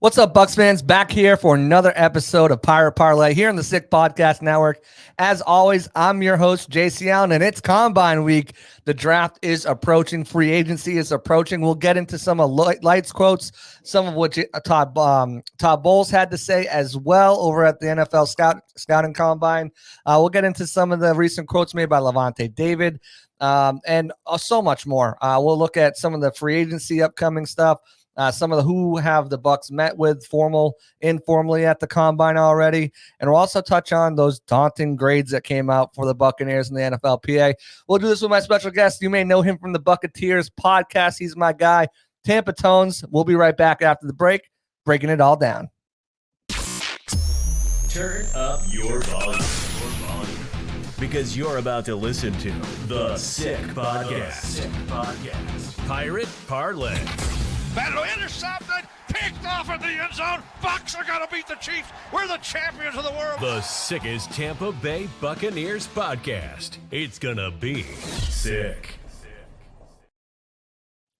What's up, Bucs fans? Back here for another episode of Pirate Parlay here on the Sick Podcast Network. As always, I'm your host, JC Allen, and it's Combine Week. The draft is approaching. Free agency is approaching. We'll get into some of Light's quotes, some of which Todd Bowles had to say as well over at the NFL Scouting Combine. We'll get into some of the recent quotes made by Levante David and so much more. We'll look at some of the free agency upcoming stuff. Some of the who have the Bucs met with informally at the combine already. And we'll also touch on those daunting grades that came out for the Buccaneers and the NFLPA. We'll do this with my special guest. You may know him from the Buccaneers podcast. He's my guy, TampaTones. We'll be right back after the break, breaking it all down. Turn up your volume. Because you're about to listen to the Sick Podcast. Pirate Parlay. Battle intercepted, picked off in the end zone. Bucs are going to beat the Chiefs. We're the champions of the world. The sickest Tampa Bay Buccaneers podcast. It's going to be sick.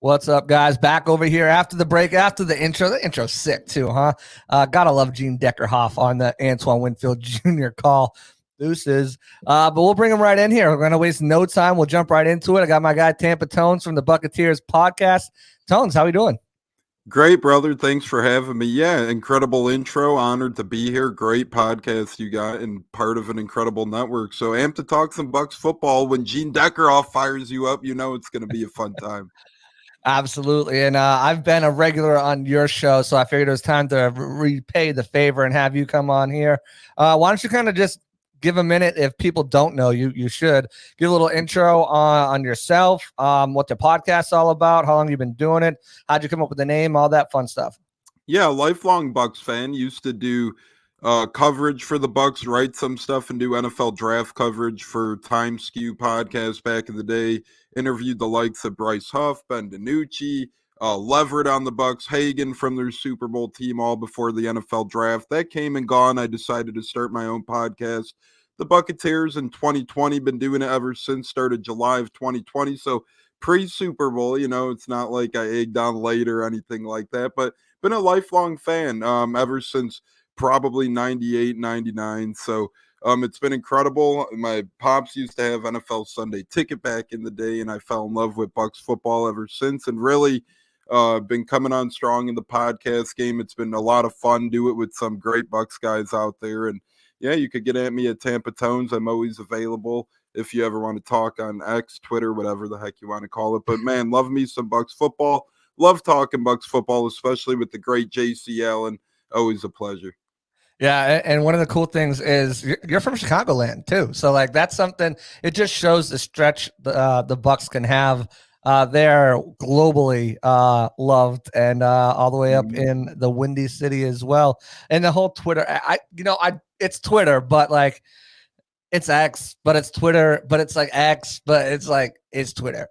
What's up, guys? Back over here after the break, after the intro. The intro's sick too, huh? Gotta love Gene Deckerhoff on the Antoine Winfield Jr. call. Deuces. But we'll bring him right in here. We're going to waste no time. We'll jump right into it. I got my guy TampaTones from the Buccaneers podcast. Tones, how we doing? Great, brother. Thanks for having me. Yeah, incredible intro. Honored to be here. Great podcast you got and part of an incredible network. So amped to talk some Bucs football. When Gene Deckerhoff fires you up, you know it's going to be a fun time. Absolutely. And I've been a regular on your show, so I figured it was time to repay the favor and have you come on here. Why don't you kind of just give a minute, if people don't know you, you should give a little intro on yourself, what the podcast's all about, how long you've been doing it, how'd you come up with the name, all that fun stuff. Yeah, lifelong Bucs fan. Used to do coverage for the Bucs, write some stuff and do NFL draft coverage for Time Skew podcast back in the day. Interviewed the likes of Bryce Huff, Ben DiNucci, Leverett on the Bucs, Hagan from their Super Bowl team, all before the NFL draft. That came and gone. I decided to start my own podcast, the Buccaneers, in 2020. Been doing it ever since. Started July of 2020, so pre-Super Bowl. You know, it's not like I egged on late or anything like that, but been a lifelong fan ever since probably 98, 99. So it's been incredible. My pops used to have NFL Sunday Ticket back in the day, and I fell in love with Bucs football ever since, and really been coming on strong in the podcast game. It's been a lot of fun. Do it with some great Bucs guys out there. And yeah, you could get at me at TampaTones. I'm always available if you ever want to talk on X, Twitter, whatever the heck you want to call it. But man, love me some Bucs football. Love talking Bucs football, especially with the great JC Allen. Always a pleasure. Yeah, and one of the cool things is you're from Chicagoland too, so like that's something. It just shows the stretch the Bucs can have. They're globally loved and all the way up in the Windy City as well. And the whole Twitter, it's Twitter, but like it's X, but it's Twitter, but it's like X, but it's like it's Twitter.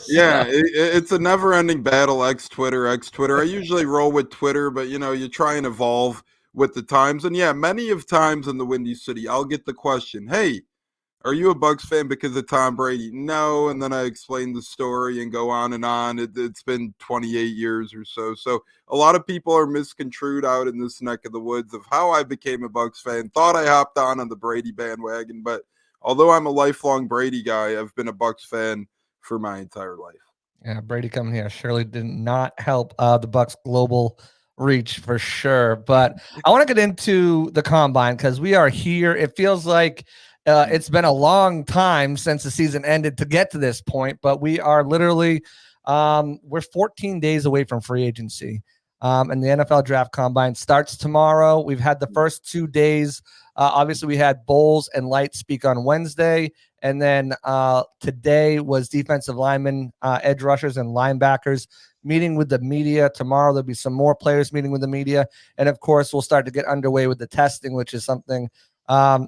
Yeah, it's a never-ending battle. X Twitter. I usually roll with Twitter, but you try and evolve with the times. And yeah, many of times in the Windy City, I'll get the question, hey, are you a Bucs fan because of Tom Brady? No. And then I explain the story and go on and on. It's been 28 years or so. So a lot of people are misconstrued out in this neck of the woods of how I became a Bucs fan. Thought I hopped on the Brady bandwagon, but although I'm a lifelong Brady guy, I've been a Bucs fan for my entire life. Yeah, Brady coming here surely did not help the Bucs global reach for sure. But I want to get into the combine because we are here. It feels like it's been a long time since the season ended to get to this point, but we are literally we're 14 days away from free agency. And the NFL draft combine starts tomorrow. We've had the first 2 days. Obviously, we had Bowles and Light speak on Wednesday. And then today was defensive linemen, edge rushers, and linebackers meeting with the media. Tomorrow, there'll be some more players meeting with the media. And, of course, we'll start to get underway with the testing, which is something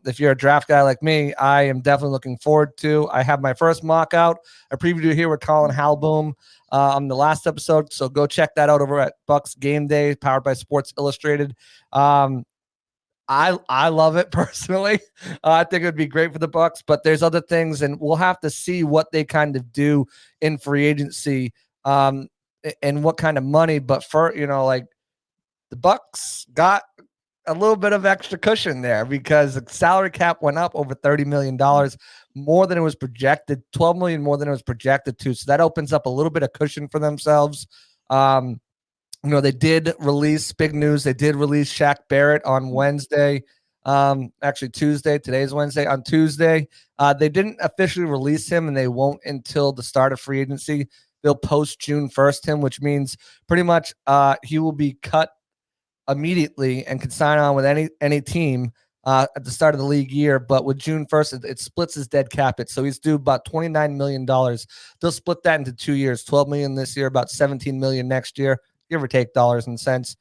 if you're a draft guy like me, I am definitely looking forward to. I have my first mock out. I previewed here with Colin Halboom on the last episode. So go check that out over at Bucs Game Day, powered by Sports Illustrated. I love it personally. I think it would be great for the Bucs, but there's other things, and we'll have to see what they kind of do in free agency and what kind of money. But for, the Bucs got a little bit of extra cushion there because the salary cap went up over $30 million more than it was projected, 12 million more than it was projected to. So that opens up a little bit of cushion for themselves. They did release big news. They did release Shaq Barrett on Wednesday. Actually Tuesday. Today's Wednesday. On Tuesday, they didn't officially release him, and they won't until the start of free agency. They'll post June 1st him, which means pretty much he will be cut immediately and can sign on with any team at the start of the league year. But with June 1st, it splits his dead cap hit. So he's due about $29 million. They'll split that into 2 years, $12 million this year, about $17 million next year, give or take dollars and cents.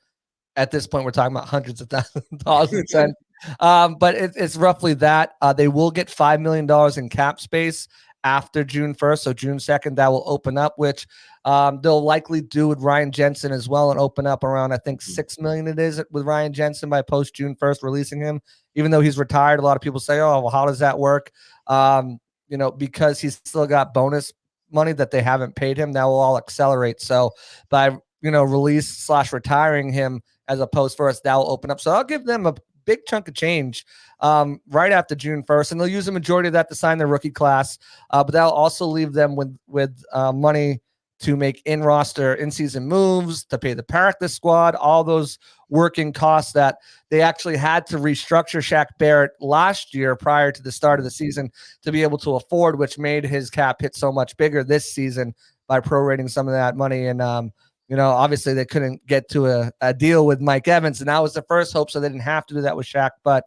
At this point, we're talking about hundreds of thousands of dollars and cents. But it's roughly that. They will get $5 million in cap space after June 1st. So June 2nd, that will open up, which they'll likely do with Ryan Jensen as well, and open up around, I think, $6 million it is with Ryan Jensen by post June 1st releasing him. Even though he's retired, a lot of people say, oh, well, how does that work? Because he's still got bonus money that they haven't paid him. That will all accelerate. So by release/retiring him as a post first, that will open up. So I'll give them a big chunk of change right after June 1st, and they'll use the majority of that to sign their rookie class. But that'll also leave them with money to make in-season moves, to pay the practice squad, all those working costs that they actually had to restructure Shaq Barrett last year prior to the start of the season to be able to afford, which made his cap hit so much bigger this season by prorating some of that money. And obviously they couldn't get to a deal with Mike Evans, and that was the first hope, so they didn't have to do that with Shaq. But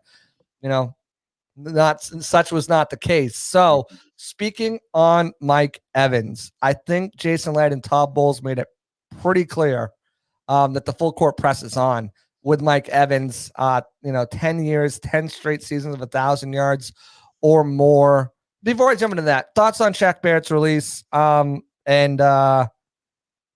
such was not the case. So speaking on Mike Evans, I think Jason Ladd and Todd Bowles made it pretty clear that the full court press is on with Mike Evans. 10 years, 10 straight seasons of 1,000 yards or more. Before I jump into that, thoughts on Shaq Barrett's release?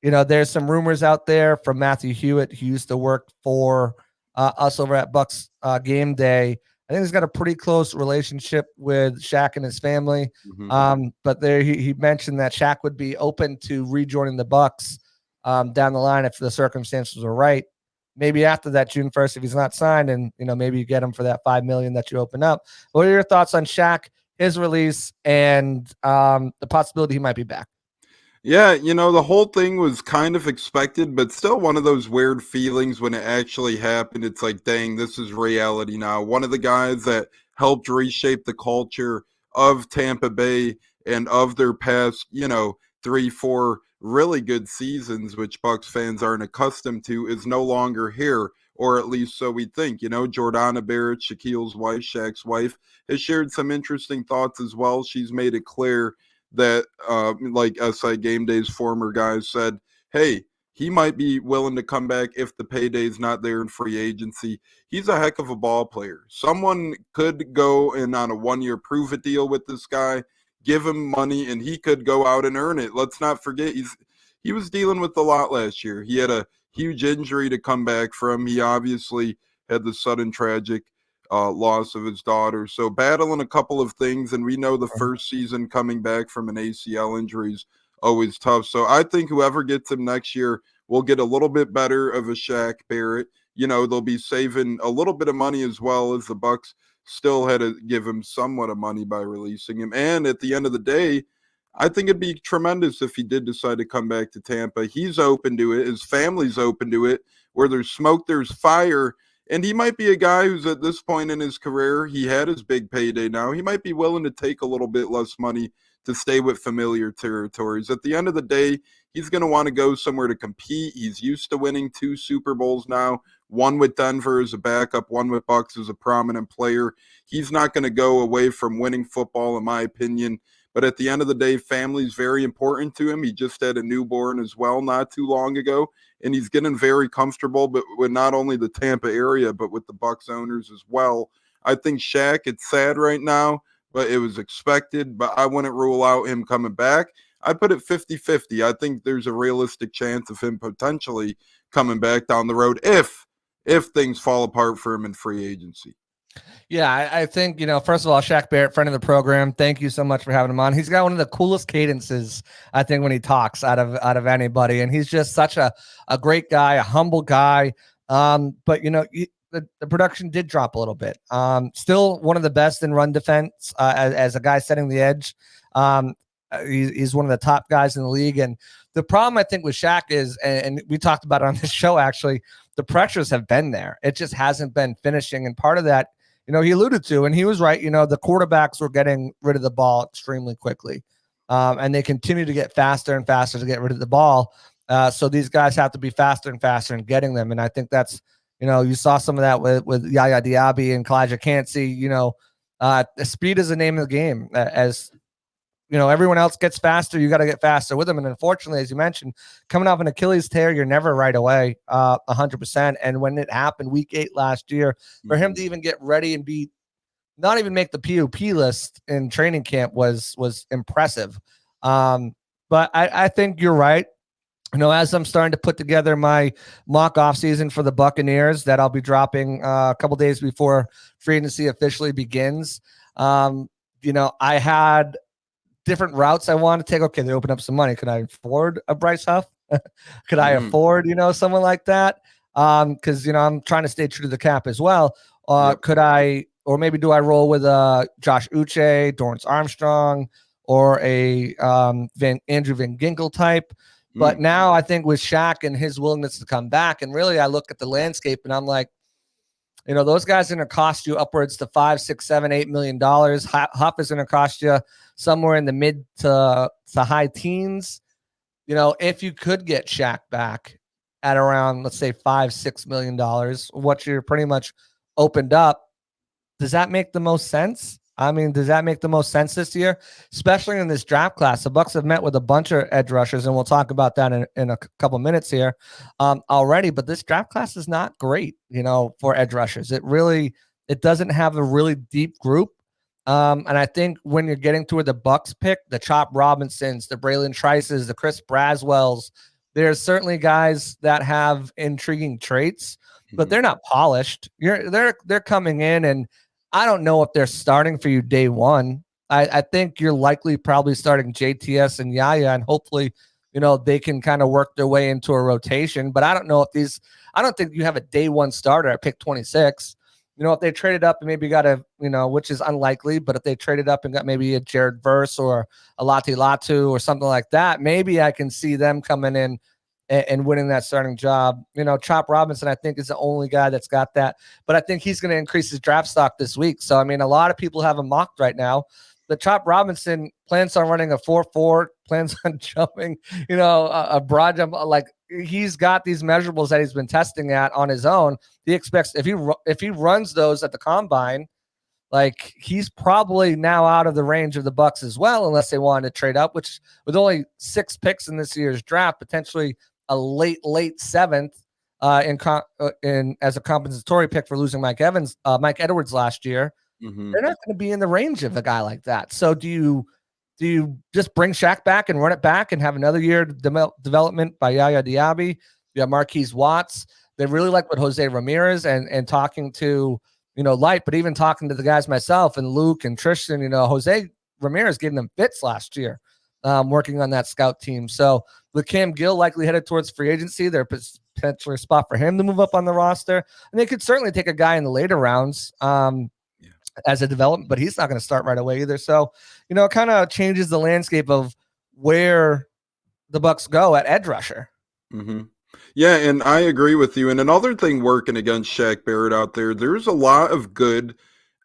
There's some rumors out there from Matthew Hewitt, who used to work for us over at Bucs Game Day. I think he's got a pretty close relationship with Shaq and his family. Mm-hmm. But there he mentioned that Shaq would be open to rejoining the Bucs down the line if the circumstances were right. Maybe after that June 1st, if he's not signed, and maybe you get him for that $5 million that you open up. What are your thoughts on Shaq, his release, and the possibility he might be back? Yeah, the whole thing was kind of expected, but still one of those weird feelings when it actually happened. It's like, dang, this is reality now. One of the guys that helped reshape the culture of Tampa Bay and of their past, 3-4 really good seasons, which Bucs fans aren't accustomed to, is no longer here, or at least so we think. Jordana Barrett, Shaquille's wife, Shaq's wife, has shared some interesting thoughts as well. She's made it clear that like SI Game Day's former guys said, hey, he might be willing to come back if the payday's not there in free agency. He's a heck of a ball player. Someone could go in on a 1-year prove-it deal with this guy, give him money, and he could go out and earn it. Let's not forget, he was dealing with a lot last year. He had a huge injury to come back from. He obviously had the sudden tragic loss of his daughter. So battling a couple of things, and we know the first season coming back from an ACL injury is always tough. So I think whoever gets him next year will get a little bit better of a Shaq Barrett. They'll be saving a little bit of money as well, as the Bucs still had to give him somewhat of money by releasing him. And at the end of the day, I think it'd be tremendous if he did decide to come back to Tampa. He's open to it. His family's open to it. Where there's smoke, there's fire. And he might be a guy who's at this point in his career, he had his big payday now. He might be willing to take a little bit less money to stay with familiar territories. At the end of the day, he's going to want to go somewhere to compete. He's used to winning 2 Super Bowls now, one with Denver as a backup, one with Bucs as a prominent player. He's not going to go away from winning football, in my opinion. But at the end of the day, family's very important to him. He just had a newborn as well not too long ago, and he's getting very comfortable, but with not only the Tampa area, but with the Bucs owners as well. I think Shaq, it's sad right now, but it was expected, but I wouldn't rule out him coming back. I put it 50-50. I think there's a realistic chance of him potentially coming back down the road if things fall apart for him in free agency. Yeah, I think, first of all, Shaq Barrett, friend of the program, thank you so much for having him on. He's got one of the coolest cadences, I think, when he talks out of anybody. And he's just such a great guy, a humble guy But the production did drop a little bit. Still one of the best in run defense as a guy setting the edge. He's one of the top guys in the league. And the problem I think with Shaq is, and we talked about it on this show, actually, the pressures have been there. It just hasn't been finishing. And part of that, he alluded to, and he was right, the quarterbacks were getting rid of the ball extremely quickly. And they continue to get faster and faster to get rid of the ball. So these guys have to be faster and faster in getting them. And I think that's, you saw some of that with Yaya Diaby and Kalijah Cansey. The speed is the name of the game. As everyone else gets faster, you got to get faster with them. And unfortunately, as you mentioned, coming off an Achilles tear, you're never right away 100%. And when it happened week 8 last year, for him to even get ready and not even make the PUP list in training camp was impressive. But I think you're right. As I'm starting to put together my mock offseason for the Buccaneers that I'll be dropping a couple days before free agency officially begins, I had different routes I wanted to take. Okay, they open up some money. Could I afford a Bryce Huff? Could I afford, someone like that? Because, I'm trying to stay true to the cap as well. Could I, or maybe do I roll with Josh Uche, Dorrance Armstrong, or a Andrew Van Ginkel type? But now I think with Shaq and his willingness to come back, and really I look at the landscape and I'm like, those guys are going to cost you upwards to $5, $6, $7, $8 million. Huff is going to cost you somewhere in the mid to high teens. If you could get Shaq back at around, let's say, $5, $6 million, what you're pretty much opened up, does that make the most sense? I mean, does that make the most sense this year, especially in this draft class? The Bucs have met with a bunch of edge rushers, and we'll talk about that in a couple minutes here already. But this draft class is not great, for edge rushers. It doesn't have a really deep group. And I think when you're getting to where the Bucs pick, the Chop Robinsons, the Braylon Trices, the Chris Braswells, there's certainly guys that have intriguing traits, but they're not polished. They're coming in, and I don't know if they're starting for you day one. I think you're likely probably starting JTS and Yaya, and hopefully, they can kind of work their way into a rotation. But I don't know if I don't think you have a day one starter at pick 26. If they traded up and maybe got which is unlikely, but if they traded up and got maybe a Jared Verse or a Lati Latu or something like that, maybe I can see them coming in and winning that starting job. Chop Robinson, I think, is the only guy that's got that. But I think he's going to increase his draft stock this week. So, I mean, a lot of people have him mocked right now. The Chop Robinson plans on running a 4.4, plans on jumping, a broad jump. Like, he's got these measurables that he's been testing at on his own. He expects if he runs those at the combine, like, he's probably now out of the range of the Bucs as well, unless they wanted to trade up, which with only 6 picks in this year's draft, potentially a late 7th in as a compensatory pick for losing Mike Edwards last year. They're not going to be in the range of a guy like that. So do you just bring Shaq back and run it back and have another year development by Yaya Diaby? You have Marquise Watts. They really like what Jose Ramirez and talking to, Light, but even talking to the guys myself and Luke and Tristan, Jose Ramirez gave them fits last year working on that scout team. So with Cam Gill likely headed towards free agency, there's potentially a spot for him to move up on the roster. And they could certainly take a guy in the later rounds as a development, but he's not going to start right away either. So, it kind of changes the landscape of where the Bucs go at edge rusher. Yeah, and I agree with you. And another thing working against Shaq Barrett out there's a lot of good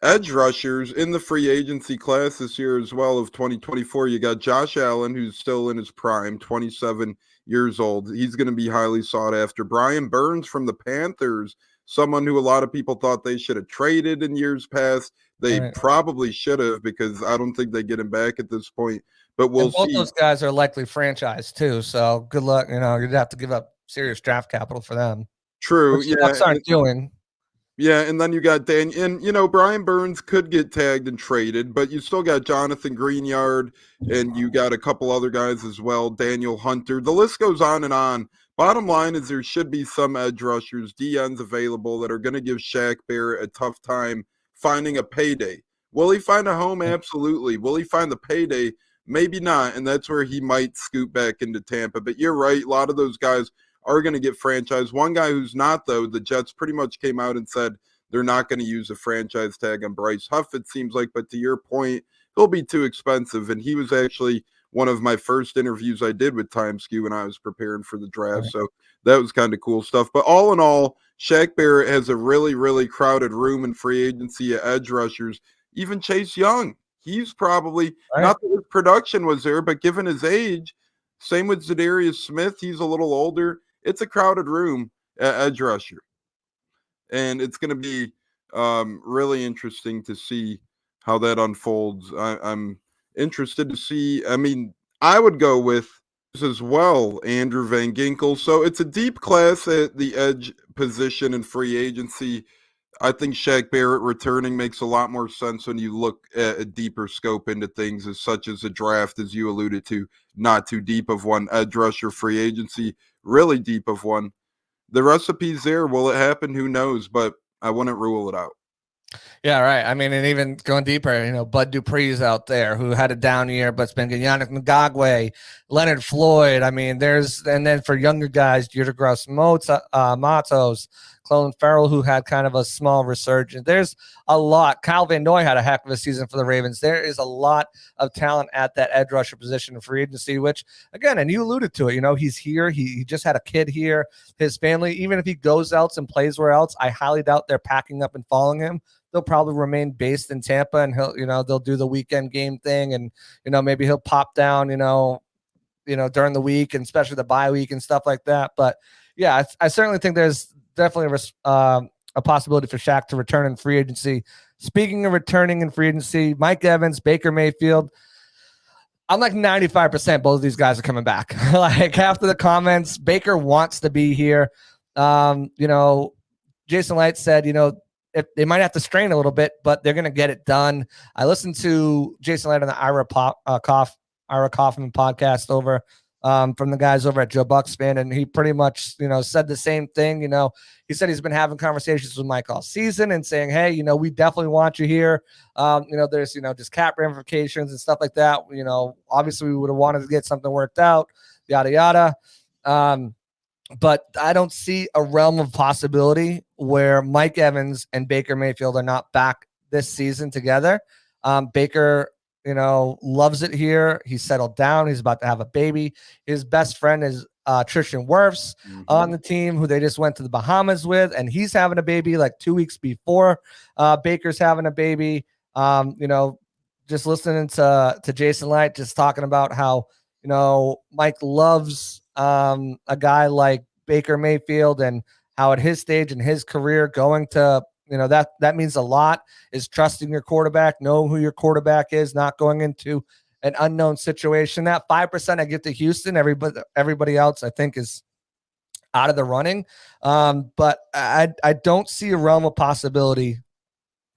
edge rushers in the free agency class this year as well of 2024. You got Josh Allen, who's still in his prime, 27 years old. He's going to be highly sought after. Brian Burns from the Panthers, someone who a lot of people thought they should have traded in years past. They probably should have, because I don't think they get him back at this point. But we'll see. Both those guys are likely franchised too, so good luck. You'd have to give up serious draft capital for them. True. Which the Bucs aren't doing. Yeah, and then you got Dan, and Brian Burns could get tagged and traded, but you still got Jonathan Greenyard, and you got a couple other guys as well, Daniel Hunter. The list goes on and on. Bottom line is there should be some edge rushers, DNs available that are going to give Shaq Barrett a tough time finding a payday. Will he find a home? Absolutely. Will he find the payday? Maybe not, and that's where he might scoot back into Tampa. But you're right, a lot of those guys are going to get franchised. One guy who's not, though, the Jets pretty much came out and said they're not going to use a franchise tag on Bryce Huff, it seems like. But to your point, he'll be too expensive. And he was actually one of my first interviews I did with TimeSkew when I was preparing for the draft. So that was kind of cool stuff. But all in all, Shaq Barrett has a really, really crowded room in free agency at edge rushers. Even Chase Young, he's probably, not that his production was there, but given his age, same with Zadarius Smith, he's a little older. It's a crowded room at edge rusher. And it's going to be really interesting to see how that unfolds. I'm interested to see. I mean, I would go with as well, Andrew Van Ginkel. So it's a deep class at the edge position in free agency. I think Shaq Barrett returning makes a lot more sense when you look at a deeper scope into things, as such as a draft, as you alluded to, not too deep of one. Edge rusher free agency, really deep of one. The recipe's there. Will it happen? Who knows? But I wouldn't rule it out. Yeah, right. I mean, and even going deeper, Bud Dupree's out there who had a down year, but's been good. Yannick Ngakwe, Leonard Floyd. I mean, and then for younger guys, Judah Gross Matos, Clelin Ferrell, who had kind of a small resurgence. There's a lot. Kyle Van Noy had a heck of a season for the Ravens. There is a lot of talent at that edge rusher position in free agency, which, again, and you alluded to it, he's here. He just had a kid here. His family, even if he goes else and plays where else, I highly doubt they're packing up and following him. They'll probably remain based in Tampa, and they'll do the weekend game thing, and maybe he'll pop down, during the week, and especially the bye week and stuff like that. But yeah, I certainly think there's definitely a possibility for Shaq to return in free agency. Speaking of returning in free agency, Mike Evans, Baker Mayfield, I'm like 95% both of these guys are coming back. Like half of the comments, Baker wants to be here. Jason Light said, if they might have to strain a little bit, but they're going to get it done. I listened to Jason Light on the Ira Kaufman podcast over from the guys over at Joe Bucs Fan, and he pretty much, said the same thing. He said he's been having conversations with Mike all season and saying, hey, we definitely want you here. There's, just cap ramifications and stuff like that. Obviously we would have wanted to get something worked out, yada, yada. But I don't see a realm of possibility where Mike Evans and Baker Mayfield are not back this season together. Baker, loves it here. He's settled down. He's about to have a baby. His best friend is Tristan Wirfs on the team, who they just went to the Bahamas with, and he's having a baby like 2 weeks before Baker's having a baby. Just listening to Jason Light just talking about how, Mike loves a guy like Baker Mayfield, and how at his stage in his career going to, that means a lot, is trusting your quarterback, knowing who your quarterback is, not going into an unknown situation. That 5% I give to Houston, everybody else I think is out of the running. But I don't see a realm of possibility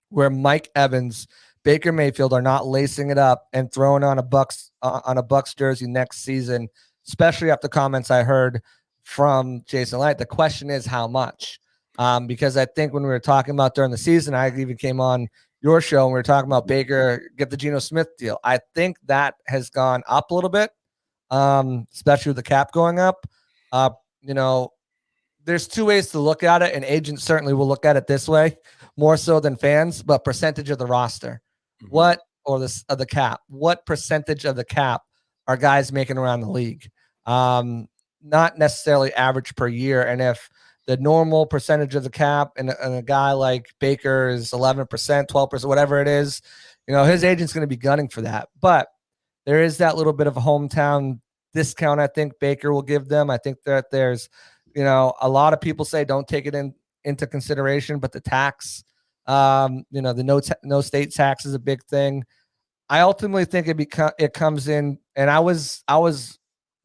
where Mike Evans, Baker Mayfield are not lacing it up and throwing on a Bucs jersey next season, especially after comments I heard from Jason Light. The question is how much, because I think when we were talking about during the season, I even came on your show and we were talking about Baker get the Geno Smith deal. I think that has gone up a little bit, especially with the cap going up. There's two ways to look at it, and agents certainly will look at it this way more so than fans, but percentage of the roster. What, or of the cap, what percentage of the cap are guys making around the league? Not necessarily average per year. And if the normal percentage of the cap and a guy like Baker is 11%, 12%, whatever it is, his agent's going to be gunning for that. But there is that little bit of a hometown discount I think Baker will give them. I think that there's, a lot of people say don't take it into consideration, but the tax, the no state tax is a big thing. I ultimately think it comes in, and I was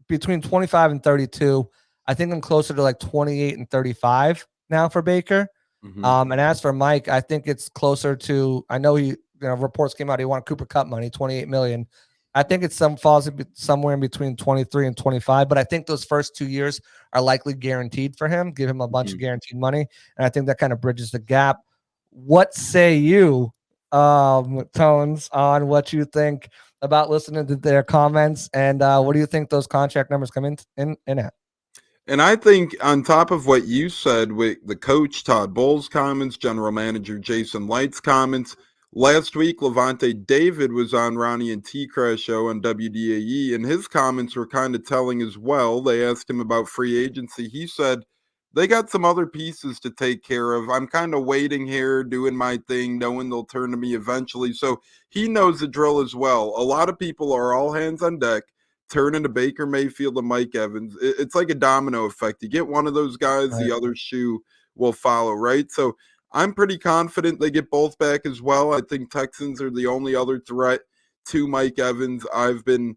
between 25 and 32. I think I'm closer to like 28 and 35 now for Baker. And as for Mike, I think it's closer to, I know reports came out, he wanted Cooper Kupp money, 28 million. I think it's falls somewhere in between 23 and 25, but I think those first 2 years are likely guaranteed for him, give him a bunch of guaranteed money. And I think that kind of bridges the gap. What say you, Tones, on what you think about listening to their comments, and what do you think those contract numbers come in at? And I think on top of what you said with the coach Todd Bowles' comments, general manager Jason Light's comments, last week Levante David was on Ronnie and T-Crash show on WDAE, and his comments were kind of telling as well. They asked him about free agency. He said, they got some other pieces to take care of. I'm kind of waiting here, doing my thing, knowing they'll turn to me eventually. So he knows the drill as well. A lot of people are all hands on deck, turning to Baker Mayfield and Mike Evans. It's like a domino effect. You get one of those guys, Right. the other shoe will follow, right? So I'm pretty confident they get both back as well. I think Texans are the only other threat to Mike Evans. I've been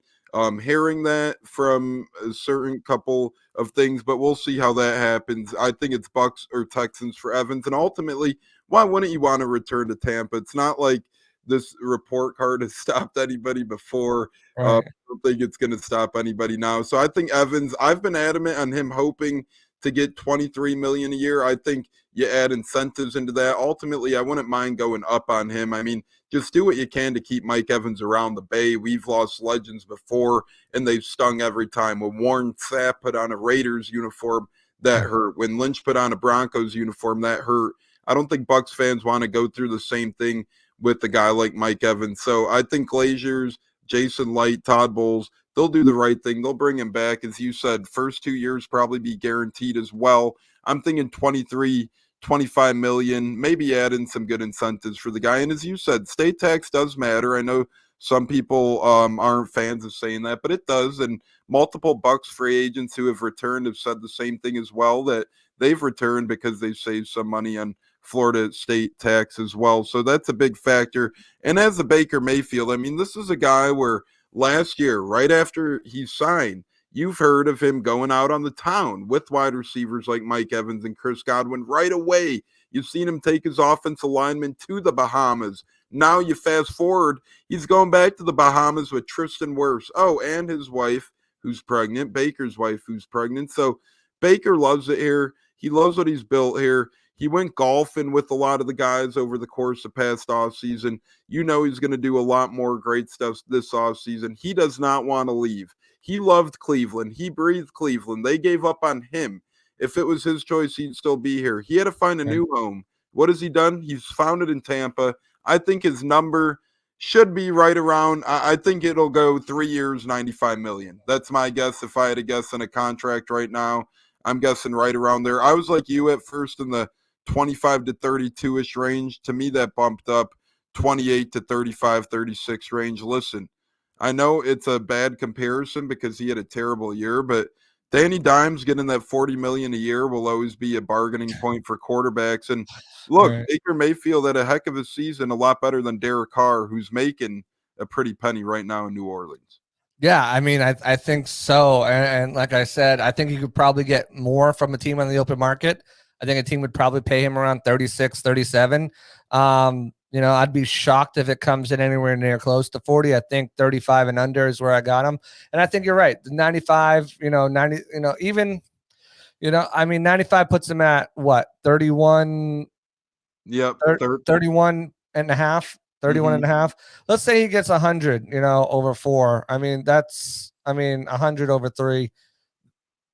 hearing that from a certain couple of things, but we'll see how that happens. I think it's Bucs or Texans for Evans, and ultimately, why wouldn't you want to return to Tampa? It's not like this report card has stopped anybody before. I Right. don't think it's going to stop anybody now. So I think Evans, I've been adamant on him hoping to get $23 million a year. I think you add incentives into that. Ultimately, I wouldn't mind going up on him. I mean, just do what you can to keep Mike Evans around the Bay. We've lost legends before, and they've stung every time. When Warren Sapp put on a Raiders uniform, that hurt. When Lynch put on a Broncos uniform, that hurt. I don't think Bucs fans want to go through the same thing with a guy like Mike Evans. So I think Glaziers, Jason Light, Todd Bowles, they'll do the right thing. They'll bring him back. As you said, first 2 years probably be guaranteed as well. I'm thinking 23, 25 million, maybe add in some good incentives for the guy. And as you said, state tax does matter. I know some people aren't fans of saying that, but it does. And multiple Bucs free agents who have returned have said the same thing as well, that they've returned because they've saved some money on Florida state tax as well. So that's a big factor. And as a Baker Mayfield, I mean, this is a guy where last year, right after he signed, you've heard of him going out on the town with wide receivers like Mike Evans and Chris Godwin right away. You've seen him take his offensive lineman to the Bahamas. Now you fast forward, he's going back to the Bahamas with Tristan Wirfs. Oh, and his wife, who's pregnant, Baker's wife, who's pregnant. So Baker loves it here. He loves what he's built here. He went golfing with a lot of the guys over the course of past offseason. You know he's going to do a lot more great stuff this offseason. He does not want to leave. He loved Cleveland. He breathed Cleveland. They gave up on him. If it was his choice, he'd still be here. He had to find a new home. What has he done? He's found it in Tampa. I think his number should be right around, I think it'll go 3 years, 95 million. That's my guess. If I had to guess on a contract right now, I'm guessing right around there. I was like you at first in the 25 to 32-ish range. To me, that bumped up 28 to 35, 36 range. Listen, I know it's a bad comparison because he had a terrible year, but Danny Dimes getting that $40 million a year will always be a bargaining point for quarterbacks. And look, Right. Baker Mayfield had a heck of a season, a lot better than Derek Carr, who's making a pretty penny right now in New Orleans. Yeah, I mean, I think so. And like I said, I think you could probably get more from a team on the open market. I think a team would probably pay him around 36, 37. I'd be shocked if it comes in anywhere near close to 40. I think 35 and under is where I got him. And I think you're right. The 95, 90, even, I mean, 95 puts him at what? 31, Yep. 31 and a half. 31 and a half. Let's say he gets 100, over 4. I mean, 100 over 3.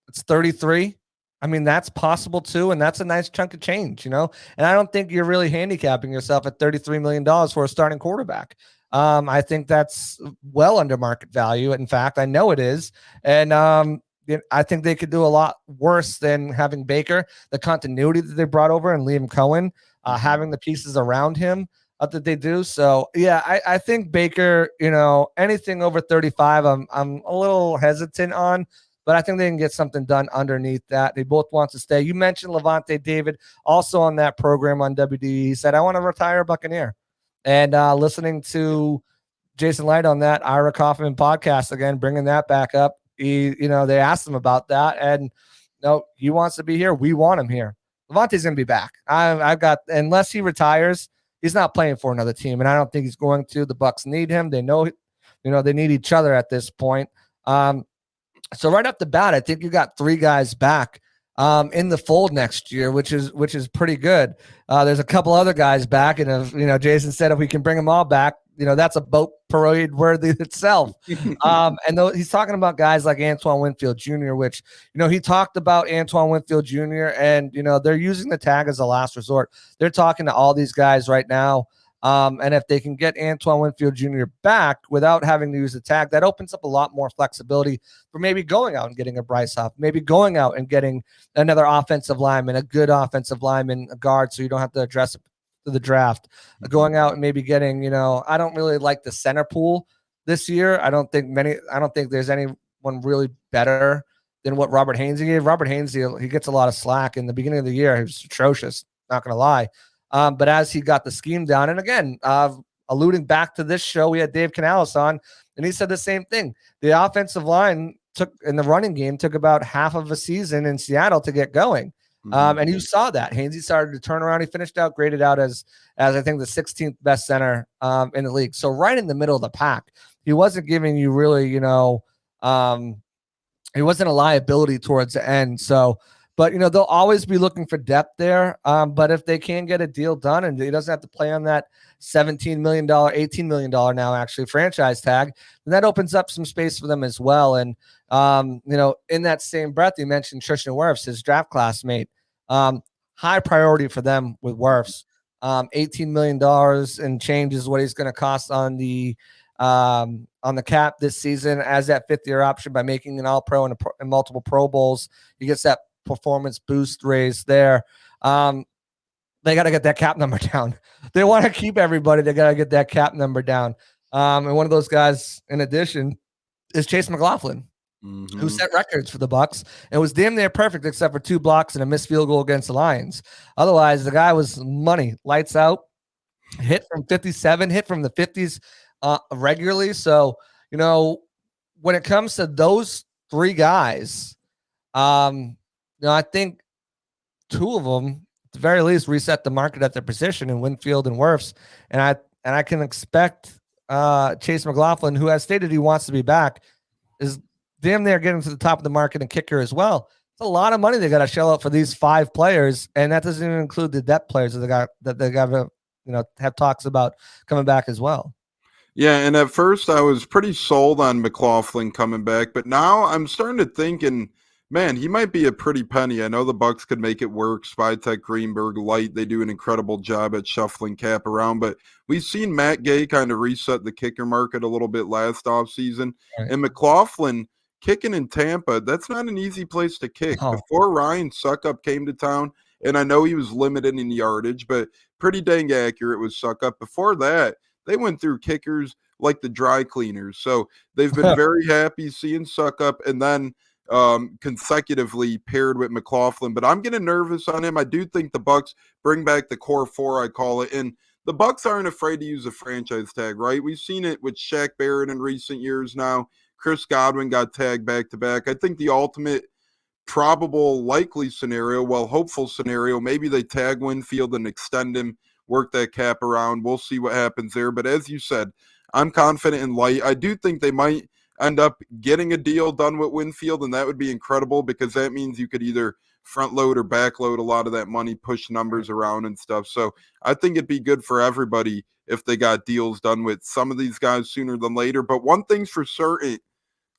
It's 33. I mean, that's possible too. And that's a nice chunk of change, And I don't think you're really handicapping yourself at $33 million for a starting quarterback. I think that's well under market value. In fact, I know it is. And I think they could do a lot worse than having Baker, the continuity that they brought over, and Liam Cohen, having the pieces around him that they do. So yeah, I think Baker, anything over 35, I'm a little hesitant on, but I think they can get something done underneath that. They both want to stay. You mentioned Levante David also on that program on WDE. He said, I want to retire a Buccaneer. And listening to Jason Light on that Ira Kaufman podcast, again, bringing that back up, they asked him about that, and no, he wants to be here. We want him here. Levante's going to be back. I've got, unless he retires, he's not playing for another team, and I don't think he's going to. The Bucs need him. They know, they need each other at this point. So right off the bat, I think you got 3 guys back in the fold next year, which is pretty good. There's a couple other guys back, and if Jason said if we can bring them all back, that's a boat parade worthy itself. He's talking about guys like Antoine Winfield Jr., which, he talked about Antoine Winfield Jr. and, they're using the tag as a last resort. They're talking to all these guys right now. And if they can get Antoine Winfield Jr. back without having to use the tag, that opens up a lot more flexibility for maybe going out and getting a Bryce Huff, maybe going out and getting another offensive lineman, a good offensive lineman, a guard, so you don't have to address it to the draft. Going out and maybe getting, I don't really like the center pool this year. I don't think there's anyone really better than what Robert Hainsey gave. Robert Hainsey, he gets a lot of slack. In the beginning of the year, he was atrocious, not going to lie. But as he got the scheme down, and again, alluding back to this show, we had Dave Canales on, and he said the same thing. The offensive line in the running game took about half of a season in Seattle to get going. And you saw that Hainsey started to turn around. He finished out, graded out as I think the 16th best center in the league. So right in the middle of the pack. He wasn't giving you really, he wasn't a liability towards the end. So, but they'll always be looking for depth there. But if they can get a deal done and he doesn't have to play on that $17 million, $18 million now actually franchise tag, then that opens up some space for them as well. And in that same breath, you mentioned Tristan Wirfs, his draft classmate. High priority for them with Wirfs. $18 million and change is what he's going to cost on the cap this season as that fifth-year option by making an All-Pro and multiple Pro Bowls. He gets that performance boost raise there. They got to get that cap number down. They want to keep everybody. They got to get that cap number down. And one of those guys, in addition, is Chase McLaughlin, who set records for the Bucs and was damn near perfect except for 2 blocks and a missed field goal against the Lions. Otherwise, the guy was money, lights out, hit from 57, hit from the 50s regularly. So, when it comes to those 3 guys, I think 2 of them, at the very least, reset the market at their position in Winfield and Wirfs. And I can expect Chase McLaughlin, who has stated he wants to be back, is damn near getting to the top of the market and kicker as well. It's a lot of money they got to shell out for these 5 players, and that doesn't even include the depth players that they got have talks about coming back as well. Yeah, and at first I was pretty sold on McLaughlin coming back, but now I'm starting to think, and man, he might be a pretty penny. I know the Bucs could make it work. Spytek, Greenberg, Light, they do an incredible job at shuffling cap around, but we've seen Matt Gay kind of reset the kicker market a little bit last offseason, Right. and McLaughlin kicking in Tampa, that's not an easy place to kick. Oh. Before Ryan Suckup came to town, and I know he was limited in yardage, but pretty dang accurate with Suckup. Before that, they went through kickers like the dry cleaners. So they've been very happy seeing Suckup and then consecutively paired with McLaughlin. But I'm getting nervous on him. I do think the Bucs bring back the core 4, I call it. And the Bucs aren't afraid to use a franchise tag, right? We've seen it with Shaq Barrett in recent years now. Chris Godwin got tagged back-to-back. I think the ultimate probable likely scenario, hopeful scenario, maybe they tag Winfield and extend him, work that cap around. We'll see what happens there. But as you said, I'm confident in Light. I do think they might end up getting a deal done with Winfield, and that would be incredible because that means you could either front load or back load a lot of that money, push numbers around and stuff. So I think it'd be good for everybody if they got deals done with some of these guys sooner than later. But one thing's for certain,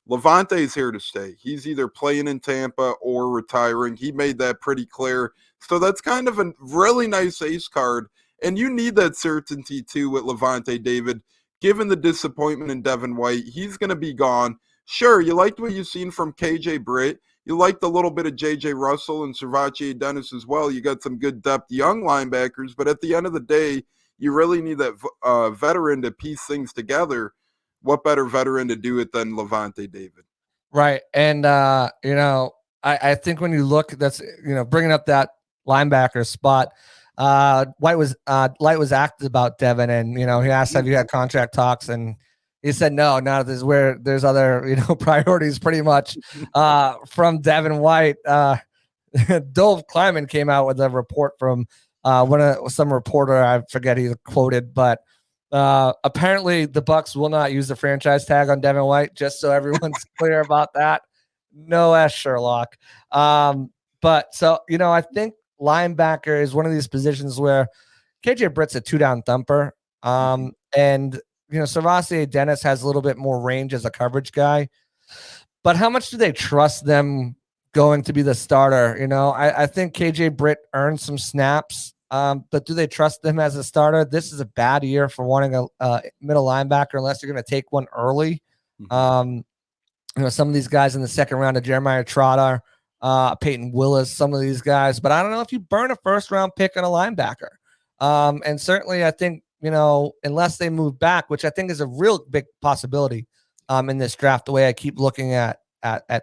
Levante's here to stay. He's either playing in Tampa or retiring. He made that pretty clear. So that's kind of a really nice ace card. And you need that certainty too with Levante David. Given the disappointment in Devin White, he's going to be gone. Sure, you liked what you've seen from KJ Britt. You liked a little bit of JJ Russell and Servace Dennis as well. You got some good depth young linebackers. But at the end of the day, you really need that veteran to piece things together. What better veteran to do it than Levante David? Right. And, I think when you look, that's, bringing up that linebacker spot, Light was asked about Devin, and, he asked, have you had contract talks? And he said, no, this is where there's other, priorities pretty much from Devin White. Dove Kleiman came out with a report from some reporter, I forget he quoted, but apparently the Bucs will not use the franchise tag on Devin White, just so everyone's clear about that. No S Sherlock. But so, I think linebacker is one of these positions where KJ Britt's a 2-down thumper. And Servassier Dennis has a little bit more range as a coverage guy, but how much do they trust them going to be the starter? I think KJ Britt earned some snaps, but do they trust them as a starter? This is a bad year for wanting a middle linebacker unless you're going to take one early. Some of these guys in the second round of Jeremiah Trotter, Peyton Willis, some of these guys, but I don't know if you burn a first round pick on a linebacker. And certainly I think, unless they move back, which I think is a real big possibility in this draft, the way I keep looking at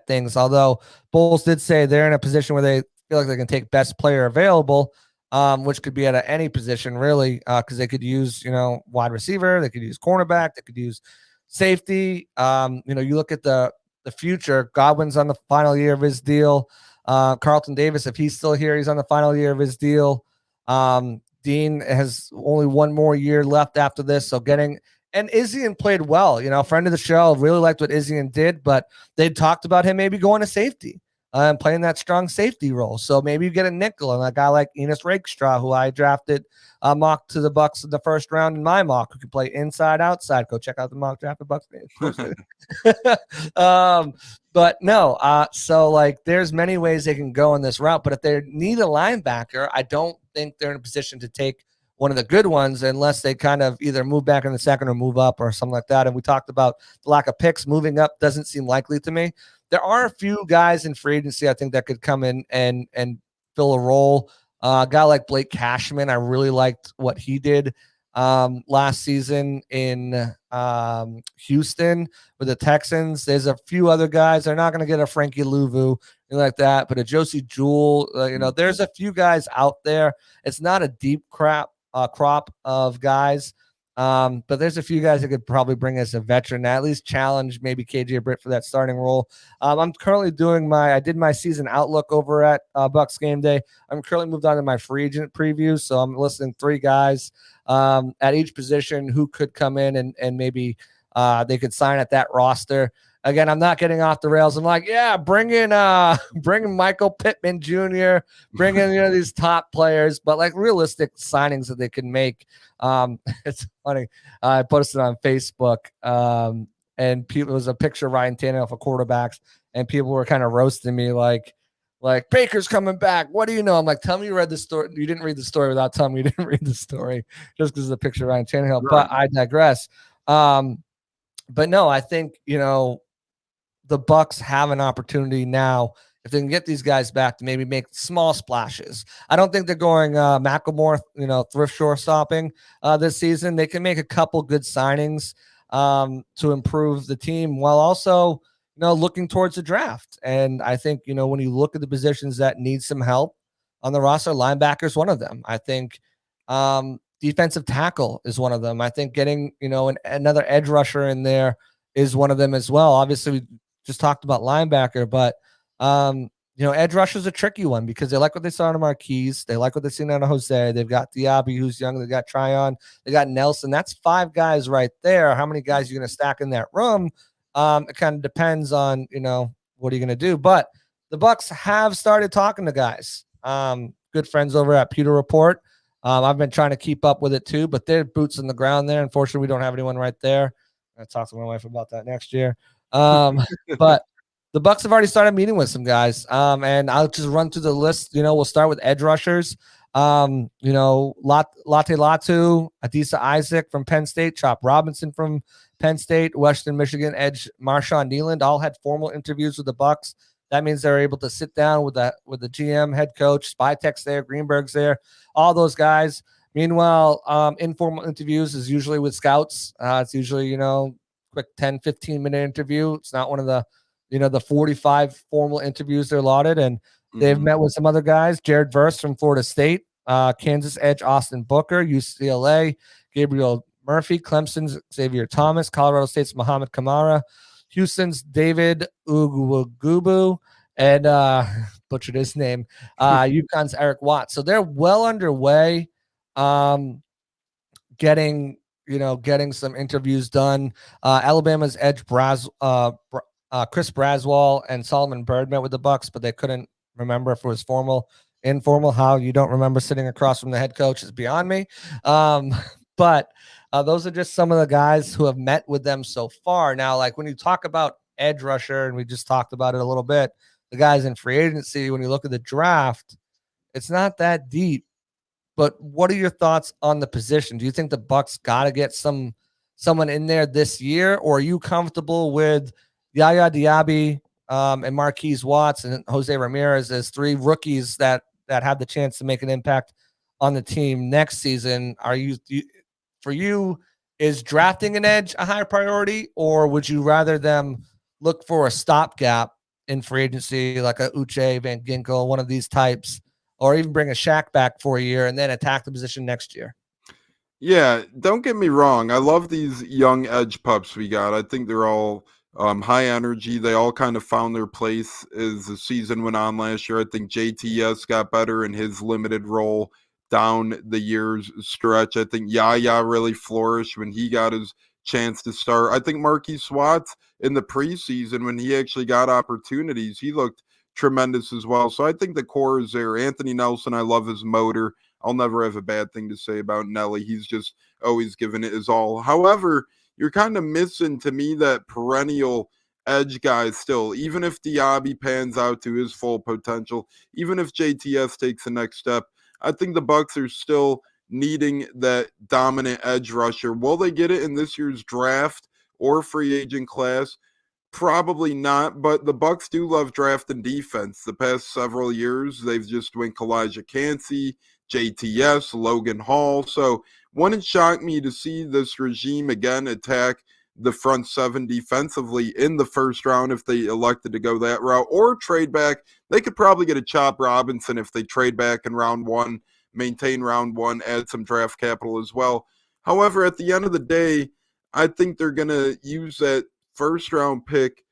things. Although Bowles did say they're in a position where they feel like they can take best player available, which could be at any position really, because they could use, wide receiver, they could use cornerback, they could use safety. You look at the future. Godwin's on the final year of his deal. Carlton Davis, if he's still here, he's on the final year of his deal. Dean has only one more year left after this. So and Izzian played well, friend of the show, really liked what Izzian did, but they talked about him maybe going to safety and playing that strong safety role. So maybe you get a nickel and a guy like Enos Rakestraw, who I drafted mock to the Bucs in the first round in my mock, who can play inside, outside. Go check out the mock draft at Bucs. But no, so like there's many ways they can go in this route, but if they need a linebacker, I don't think they're in a position to take one of the good ones unless they kind of either move back in the second or move up or something like that. And we talked about the lack of picks. Moving up doesn't seem likely to me. There are a few guys in free agency I think that could come in and fill a role. A guy like Blake Cashman, I really liked what he did last season in Houston with the Texans. There's a few other guys. They're not going to get a Frankie Louvu like that, but a Josie Jewell. There's a few guys out there. It's not a deep crop of guys. But there's a few guys that could probably bring as a veteran, at least challenge maybe KJ Britt for that starting role. I'm currently I did my season outlook over at Bucs Game Day. I'm currently moved on to my free agent preview. So I'm listing 3 guys at each position who could come in and maybe they could sign at that roster. Again, I'm not getting off the rails. I'm like, yeah, bring in Michael Pittman Jr., bring in these top players, but like realistic signings that they can make. It's funny. I posted on Facebook, and it was a picture of Ryan Tannehill for quarterbacks, and people were kind of roasting me like Baker's coming back. What do you know? I'm like, tell me you read the story. You didn't read the story without telling me you didn't read the story just because of the picture of Ryan Tannehill. Right. But I digress. But no, I think the Bucs have an opportunity now if they can get these guys back to maybe make small splashes. I don't think they're going Macklemore, thrift store shopping this season. They can make a couple good signings to improve the team while also, looking towards the draft. And I think, when you look at the positions that need some help on the roster, linebacker is one of them. I think defensive tackle is one of them. I think getting, another edge rusher in there is one of them as well. Obviously, we just talked about linebacker, but edge rusher is a tricky one because they like what they saw in Marquise. They like what they've seen out of Jose. They've got Diaby, who's young. They got Tryon. They got Nelson. That's 5 guys right there. How many guys you're going to stack in that room? It kind of depends on, what are you going to do? But the Bucs have started talking to guys. Good friends over at Pewter Report. I've been trying to keep up with it too, but they're boots on the ground there. Unfortunately, we don't have anyone right there. I'll talk to my wife about that next year. But the Bucs have already started meeting with some guys. And I'll just run through the list. We'll start with edge rushers. Late Latu, Adisa Isaac from Penn State, Chop Robinson from Penn State, Western Michigan edge Marshawn Nealand all had formal interviews with the Bucs. That means they're able to sit down with the GM, head coach, Spytek's there, Greenberg's there, all those guys. Meanwhile, informal interviews is usually with scouts. It's usually, quick 10, 15-minute interview. It's not one of the, the 45 formal interviews they're allotted. And they've met with some other guys, Jared Verse from Florida State, Kansas edge Austin Booker, UCLA, Gabriel Murphy, Clemson's Xavier Thomas, Colorado State's Muhammad Kamara, Houston's David Ugubugu, and butchered his name, UConn's Eric Watts. So they're well underway getting some interviews done. Alabama's edge Chris Braswell and Solomon Byrd met with the Bucs, but they couldn't remember if it was formal, informal. How you don't remember sitting across from the head coach is beyond me. But Those are just some of the guys who have met with them so far. Now, like when you talk about edge rusher, and we just talked about it a little bit, the guys in free agency, when you look at the draft, it's not that deep. But what are your thoughts on the position? Do you think the Bucs got to get someone in there this year, or are you comfortable with Yaya Diaby and Marquise Watts and Jose Ramirez as three rookies that have the chance to make an impact on the team next season? For you, is drafting an edge a higher priority, or would you rather them look for a stopgap in free agency like a Uche, Van Ginkel, one of these types, or even bring a Shaq back for a year and then attack the position next year? Yeah, don't get me wrong. I love these young edge pups we got. I think they're all high energy. They all kind of found their place as the season went on last year. I think JTS got better in his limited role down the year's stretch. I think Yaya really flourished when he got his chance to start. I think Marquise Watts in the preseason, when he actually got opportunities, he looked tremendous as well. So I think the core is there. Anthony Nelson, I love his motor. I'll never have a bad thing to say about Nelly. He's just always given it his all. However, you're kind of missing, to me, that perennial edge guy still. Even if Diaby pans out to his full potential, even if JTS takes the next step, I think the Bucs are still needing that dominant edge rusher. Will they get it in this year's draft or free agent class? Probably not, but the Bucs do love drafting defense. The past several years, they've just went Kalijah Cansey, JTS, Logan Hall. So wouldn't shock me to see this regime again attack the front seven defensively in the first round if they elected to go that route, or trade back. They could probably get a Chop Robinson if they trade back in round one, maintain round one, add some draft capital as well. However, at the end of the day, I think they're going to use that first round pick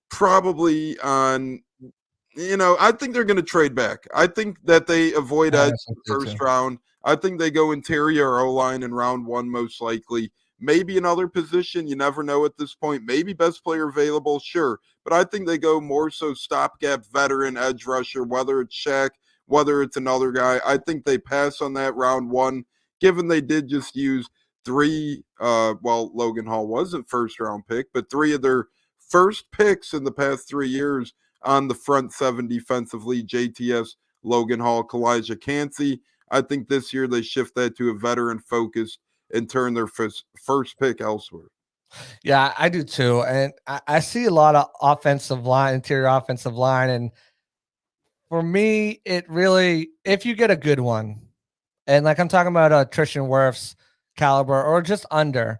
probably on, I think they're going to trade back. I think that they avoid edge in the first round. I think they go interior O-line in round one, most likely. Maybe another position. You never know at this point. Maybe best player available, sure. But I think they go more so stopgap veteran edge rusher, whether it's Shaq, whether it's another guy. I think they pass on that round one, given they did just use three, Logan Hall wasn't first round pick, but three of their first picks in the past 3 years on the front seven defensively: JTS, Logan Hall, Kalijah Cansey. I think this year they shift that to a veteran focus and turn their first pick elsewhere. Yeah, I do too. And I see a lot of interior offensive line. And for me, it really, if you get a good one, and like I'm talking about Tristan Wirfs caliber or just under,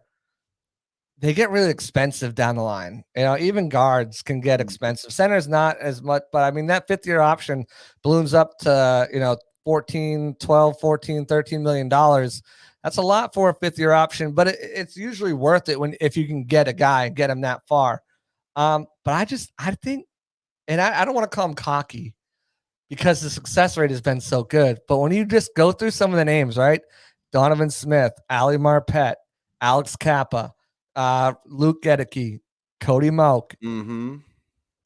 they get really expensive down the line. Even guards can get expensive. Center's not as much, but I mean, that fifth year option balloons up to, 14, 12, 14, $13 million. That's a lot for a fifth year option, but it's usually worth it if you can get a guy and get him that far. But I think, and I don't want to call him cocky because the success rate has been so good. But when you just go through some of the names, right? Donovan Smith, Ali Marpet, Alex Kappa, Luke Gedeke, Cody Moak. Mm-hmm.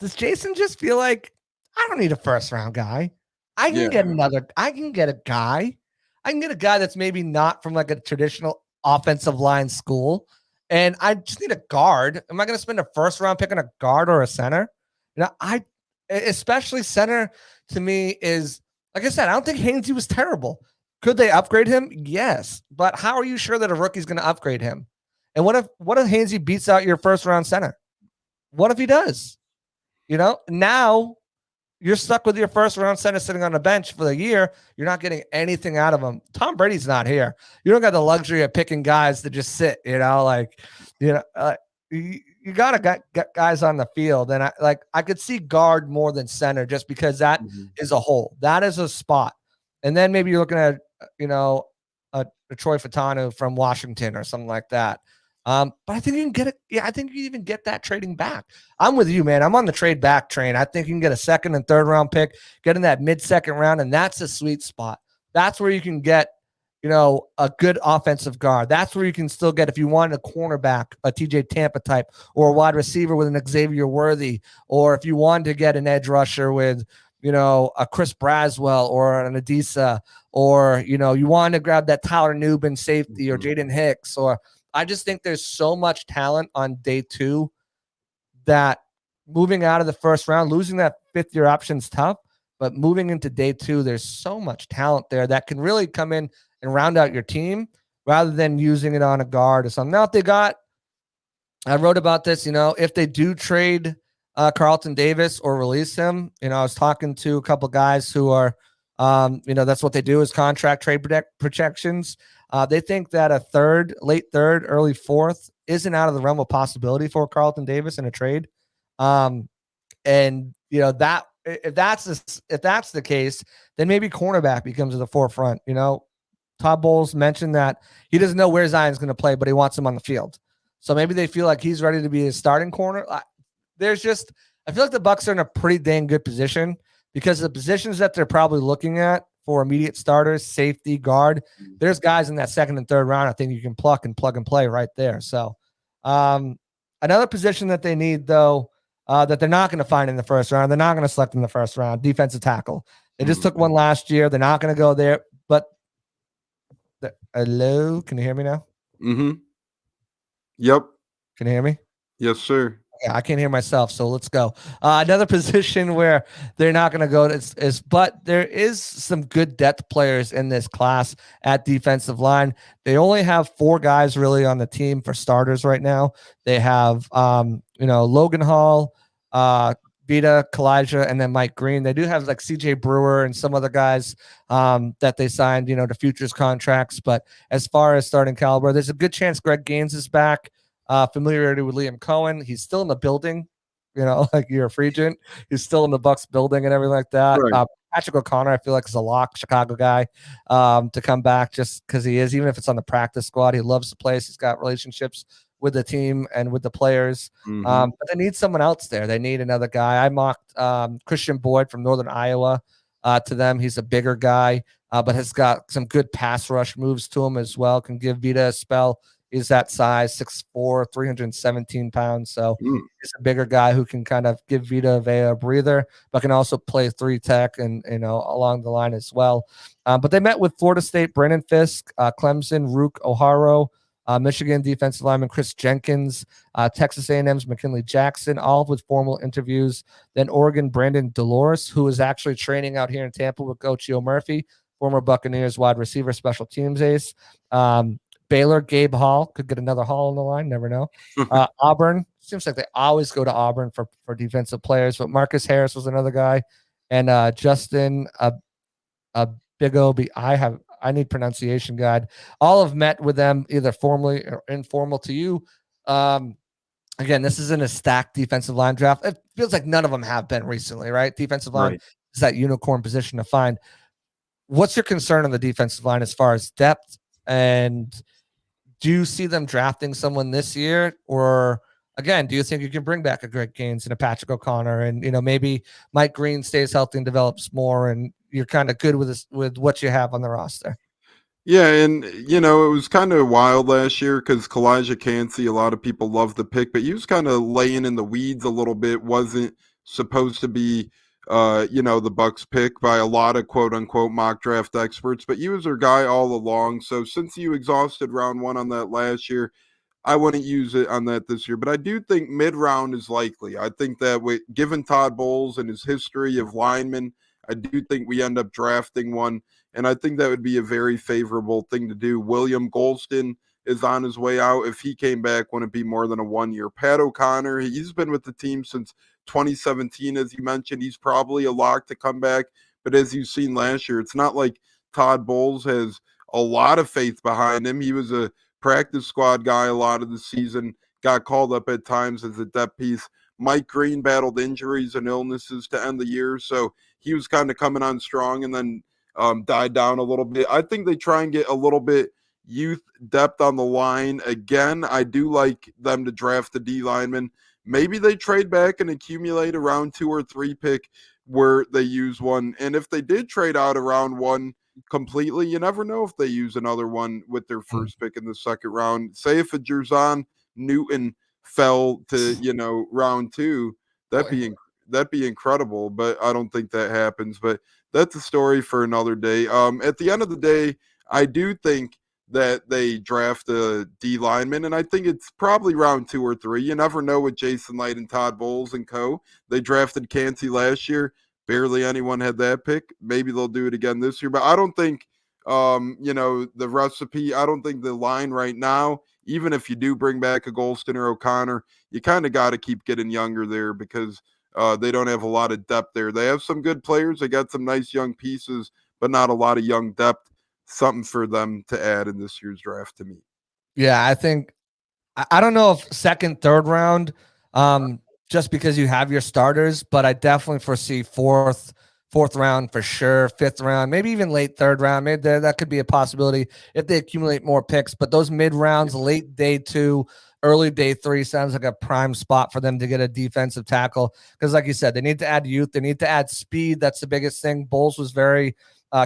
Does Jason just feel like, I don't need a first round guy? I can get a guy. I can get a guy that's maybe not from like a traditional offensive line school, and I just need a guard. Am I going to spend a first round pick on a guard or a center? Especially center to me is, like I said, I don't think Hainsey was terrible. Could they upgrade him? Yes, but how are you sure that a rookie's going to upgrade him? And what if Hainsey beats out your first round center? What if he does? Now you're stuck with your first round center sitting on the bench for the year. You're not getting anything out of him. Tom Brady's not here. You don't got the luxury of picking guys to just sit, you got to get guys on the field. And I could see guard more than center just because that is a hole. That is a spot. And then maybe you're looking at, a Troy Fatanu from Washington or something like that. But I think you can get it. Yeah, I think you even get that trading back. I'm with you, man. I'm on the trade back train. I think you can get a second and third round pick, get in that mid-second round, and that's a sweet spot. That's where you can get, a good offensive guard. That's where you can still get, if you want a cornerback, a TJ Tampa type, or a wide receiver with an Xavier Worthy, or if you wanted to get an edge rusher with, a Chris Braswell or an Adisa, or, you want to grab that Tyler Nubin safety or Jaden Hicks, or I just think there's so much talent on day 2 that moving out of the first round, losing that 5th-year option is tough, but moving into day 2, there's so much talent there that can really come in and round out your team rather than using it on a guard or something. Now, if I wrote about this, if they do trade Carlton Davis or release him, I was talking to a couple guys who are, that's what they do is contract trade projections. They think that a late third, early 4th isn't out of the realm of possibility for Carlton Davis in a trade. And that if that's the case, then maybe cornerback becomes at the forefront. Todd Bowles mentioned that he doesn't know where Zion's going to play, but he wants him on the field. So maybe they feel like he's ready to be a starting corner. I feel like the Bucs are in a pretty dang good position because the positions that they're probably looking at for immediate starters, safety, guard, there's guys in that 2nd and 3rd round I think you can plug and play right there. So another position that they need, though, that they're not going to find in the 1st round, they're not going to select in the 1st round, defensive tackle. They just took one last year. They're not going to go there. But hello, can you hear me now? Mm-hmm. Yep. Can you hear me? Yes, sir. Yeah, I can't hear myself, so let's go. Another position where they're not going to go is, but there is some good depth players in this class at defensive line. They only have 4 guys really on the team for starters right now. They have, Logan Hall, Vita, Kalijah, and then Mike Green. They do have like CJ Brewer and some other guys that they signed, to futures contracts. But as far as starting caliber, there's a good chance Greg Gaines is back. Familiarity with Liam Cohen. He's still in the building, like you're a free agent. He's still in the Bucs building and everything like that. Right. Patrick O'Connor, I feel like is a lock, Chicago guy, to come back just because he is, even if it's on the practice squad. He loves the place. He's got relationships with the team and with the players. But they need someone else there. They need another guy. I mocked Christian Boyd from Northern Iowa to them. He's a bigger guy, but has got some good pass rush moves to him as well. Can give Vita a spell. He's that size, 6'4", 317 pounds. So he's a bigger guy who can kind of give Vita Vea a breather, but can also play 3 tech and, along the line as well. But they met with Florida State, Brandon Fisk, Clemson, Rook O'Haro, Michigan defensive lineman Chris Jenkins, Texas A&M's McKinley Jackson, all with formal interviews. Then Oregon, Brandon Dolores, who is actually training out here in Tampa with Coach Joe Murphy, former Buccaneers wide receiver, special teams ace. Baylor, Gabe Hall, could get another Hall on the line, never know. Auburn, seems like they always go to Auburn for defensive players, but Marcus Harris was another guy. And Justin Big Obi, I need pronunciation guide. All have met with them either formally or informal to you. Again, this isn't a stacked defensive line draft. It feels like none of them have been recently, right? Defensive line is that unicorn position to find. What's your concern on the defensive line as far as depth? And do you see them drafting someone this year? Or again, do you think you can bring back a Greg Gaines and a Patrick O'Connor and, maybe Mike Green stays healthy and develops more and you're kind of good with what you have on the roster? Yeah, and it was kind of wild last year because Kalijah Cansey, a lot of people loved the pick, but he was kind of laying in the weeds a little bit. Wasn't supposed to be, the Bucs pick by a lot of quote unquote mock draft experts, but he was their guy all along. So since you exhausted round 1 on that last year, I wouldn't use it on that this year. But I do think mid-round is likely. I think that given Todd Bowles and his history of linemen, I do think we end up drafting one. And I think that would be a very favorable thing to do. William Golston is on his way out. If he came back, wouldn't be more than a 1 year. Pat O'Connor, he's been with the team since 2017, as you mentioned. He's probably a lock to come back. But as you've seen last year, it's not like Todd Bowles has a lot of faith behind him. He was a practice squad guy a lot of the season, got called up at times as a depth piece. Mike Green battled injuries and illnesses to end the year, so he was kind of coming on strong and then died down a little bit. I think they try and get a little bit youth depth on the line. Again, I do like them to draft the D lineman. Maybe they trade back and accumulate a round 2 or 3 pick where they use one. And if they did trade out around 1 completely, you never know if they use another one with their first pick in the 2nd round. Say if a Jerzon Newton fell to, round 2, that'd be that'd be incredible, but I don't think that happens. But that's a story for another day. At the end of the day, I do think that they draft a D lineman, and I think it's probably round 2 or 3. You never know with Jason Light and Todd Bowles and co. They drafted Cansey last year. Barely anyone had that pick. Maybe they'll do it again this year, but I don't think the recipe. I don't think the line right now, even if you do bring back a Golston or O'Connor, you kind of got to keep getting younger there because they don't have a lot of depth there. They have some good players. They got some nice young pieces, but not a lot of young depth. Something for them to add in this year's draft to me. Yeah, I think I don't know if second, third round, just because you have your starters, but I definitely foresee fourth round for sure, fifth round, maybe even late third round. Maybe that could be a possibility if they accumulate more picks. But those mid rounds, late day 2, early day 3 sounds like a prime spot for them to get a defensive tackle. Because like you said, they need to add youth. They need to add speed. That's the biggest thing. Bowles was very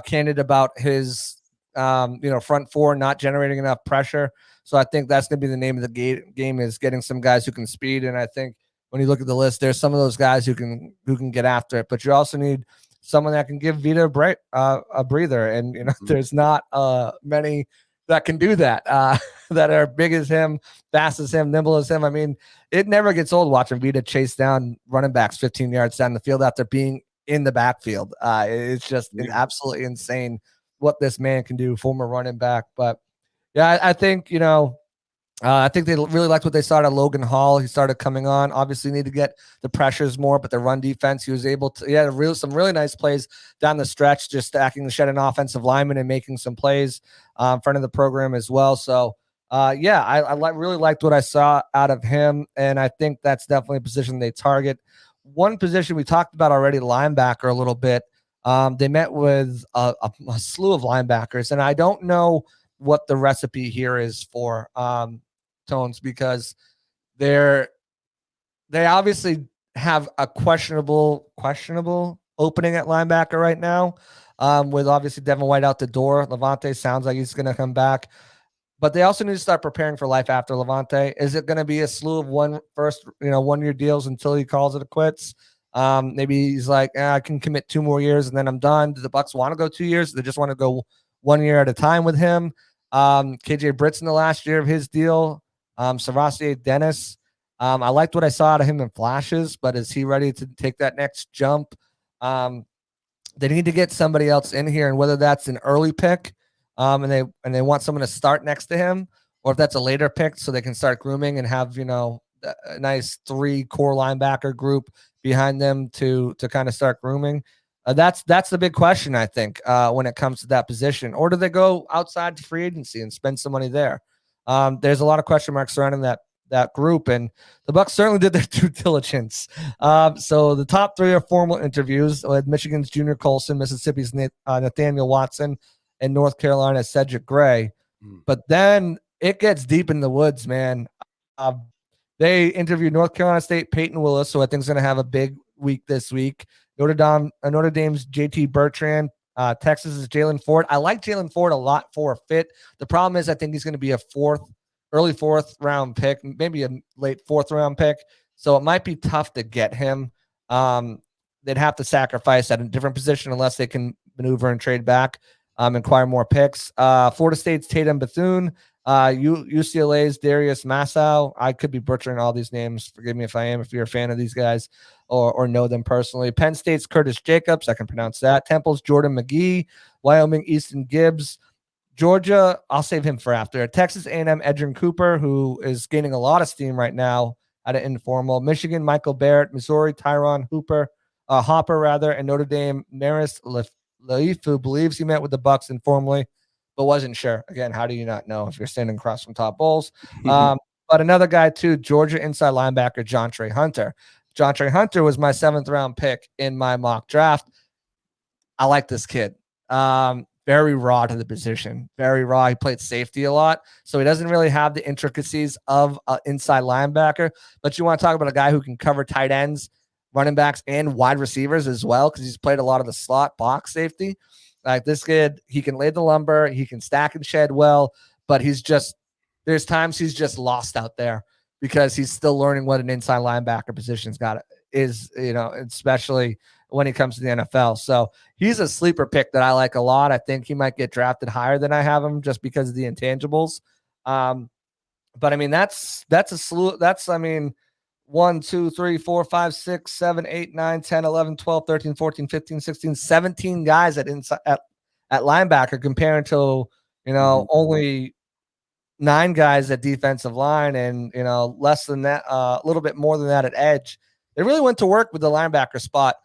candid about his front four not generating enough pressure. So I think that's going to be the name of the game is getting some guys who can speed. And I think when you look at the list, there's some of those guys who can get after it. But you also need someone that can give Vita a breather. And, there's not many that can do that, that are big as him, fast as him, nimble as him. I mean, it never gets old watching Vita chase down running backs 15 yards down the field after being in the backfield. It's just absolutely insane what this man can do, former running back. But yeah, I think, I think they really liked what they saw at Logan Hall. He started coming on. Obviously, need to get the pressures more, but the run defense, he was able to. He had some really nice plays down the stretch, just stacking the shed an offensive lineman and making some plays in front of the program as well. So, I really liked what I saw out of him, and I think that's definitely a position they target. One position we talked about already, linebacker, a little bit. They met with a slew of linebackers, and I don't know what the recipe here is for Tones, because they obviously have a questionable opening at linebacker right now, with obviously Devin White out the door. Levante sounds like he's going to come back, but they also need to start preparing for life after Levante. Is it going to be a slew of 1 year deals until he calls it a quits? Maybe he's like, I can commit 2 more years and then I'm done. Do the Bucs want to go 2 years? They just want to go 1 year at a time with him. KJ Britt's in the last year of his deal. Savasier Dennis. I liked what I saw out of him in flashes, but is he ready to take that next jump? They need to get somebody else in here, and whether that's an early pick, and they want someone to start next to him, or if that's a later pick so they can start grooming and have, a nice 3 core linebacker group behind them to kind of start grooming. That's the big question, I think, when it comes to that position. Or do they go outside to free agency and spend some money there? There's a lot of question marks surrounding that group, and the Bucs certainly did their due diligence. So the top 3 are formal interviews with Michigan's Junior Colson, Mississippi's Nathaniel Watson, and North Carolina's Cedric Gray. But then it gets deep in the woods, man. They interviewed North Carolina State Peyton Willis, so I think is going to have a big week this week. Notre Dame's JT Bertrand, Texas's Jalen Ford. I like Jalen Ford a lot for a fit. The problem is I think he's going to be a early fourth round pick, maybe a late 4th round pick. So it might be tough to get him. They'd have to sacrifice at a different position unless they can maneuver and trade back, acquire more picks. Florida State's Tatum Bethune. UCLA's Darius Massow. I could be butchering all these names. Forgive me if I am, if you're a fan of these guys or know them personally. Penn State's Curtis Jacobs. I can pronounce that. Temple's Jordan McGee. Wyoming Easton Gibbs. Georgia, I'll save him for after. Texas A&M Edrin Cooper, who is gaining a lot of steam right now at an informal. Michigan Michael Barrett. Missouri Tyron Hopper, and Notre Dame Maris Leif, who believes he met with the Bucs informally, but wasn't sure. Again, how do you not know if you're standing across from Todd Bowles? But another guy too, Georgia inside linebacker John Trey Hunter. John Trey Hunter was my 7th round pick in my mock draft. I like this kid. Very raw to the position. Very raw. He played safety a lot, so he doesn't really have the intricacies of an inside linebacker. But you want to talk about a guy who can cover tight ends, running backs, and wide receivers as well, because he's played a lot of the slot box safety. Like this kid, he can lay the lumber, he can stack and shed well, but there's times he's just lost out there because he's still learning what an inside linebacker position's got is, especially when he comes to the NFL. So he's a sleeper pick that I like a lot. I think he might get drafted higher than I have him just because of the intangibles. But I mean, that's a slew. That's, I mean, 1, 2, 3, 4, 5, 6, 7, 8, 9, 10, 11, 12, 13, 14, 15, 16, 17 guys at linebacker comparing to, only 9 guys at defensive line and, less than that, a little bit more than that at edge. They really went to work with the linebacker spot.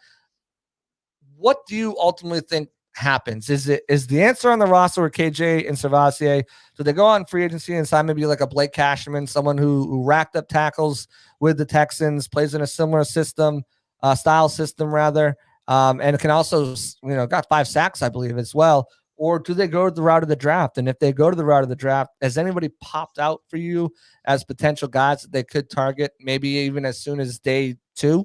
What do you ultimately think happens? Is the answer on the roster with KJ and Servassier? Do they go on free agency and sign maybe like a Blake Cashman, someone who racked up tackles with the Texans, plays in a similar style system rather, and can also, got 5 sacks, I believe, as well? Or do they go to the route of the draft? And if they go to the route of the draft, has anybody popped out for you as potential guys that they could target, maybe even as soon as day 2?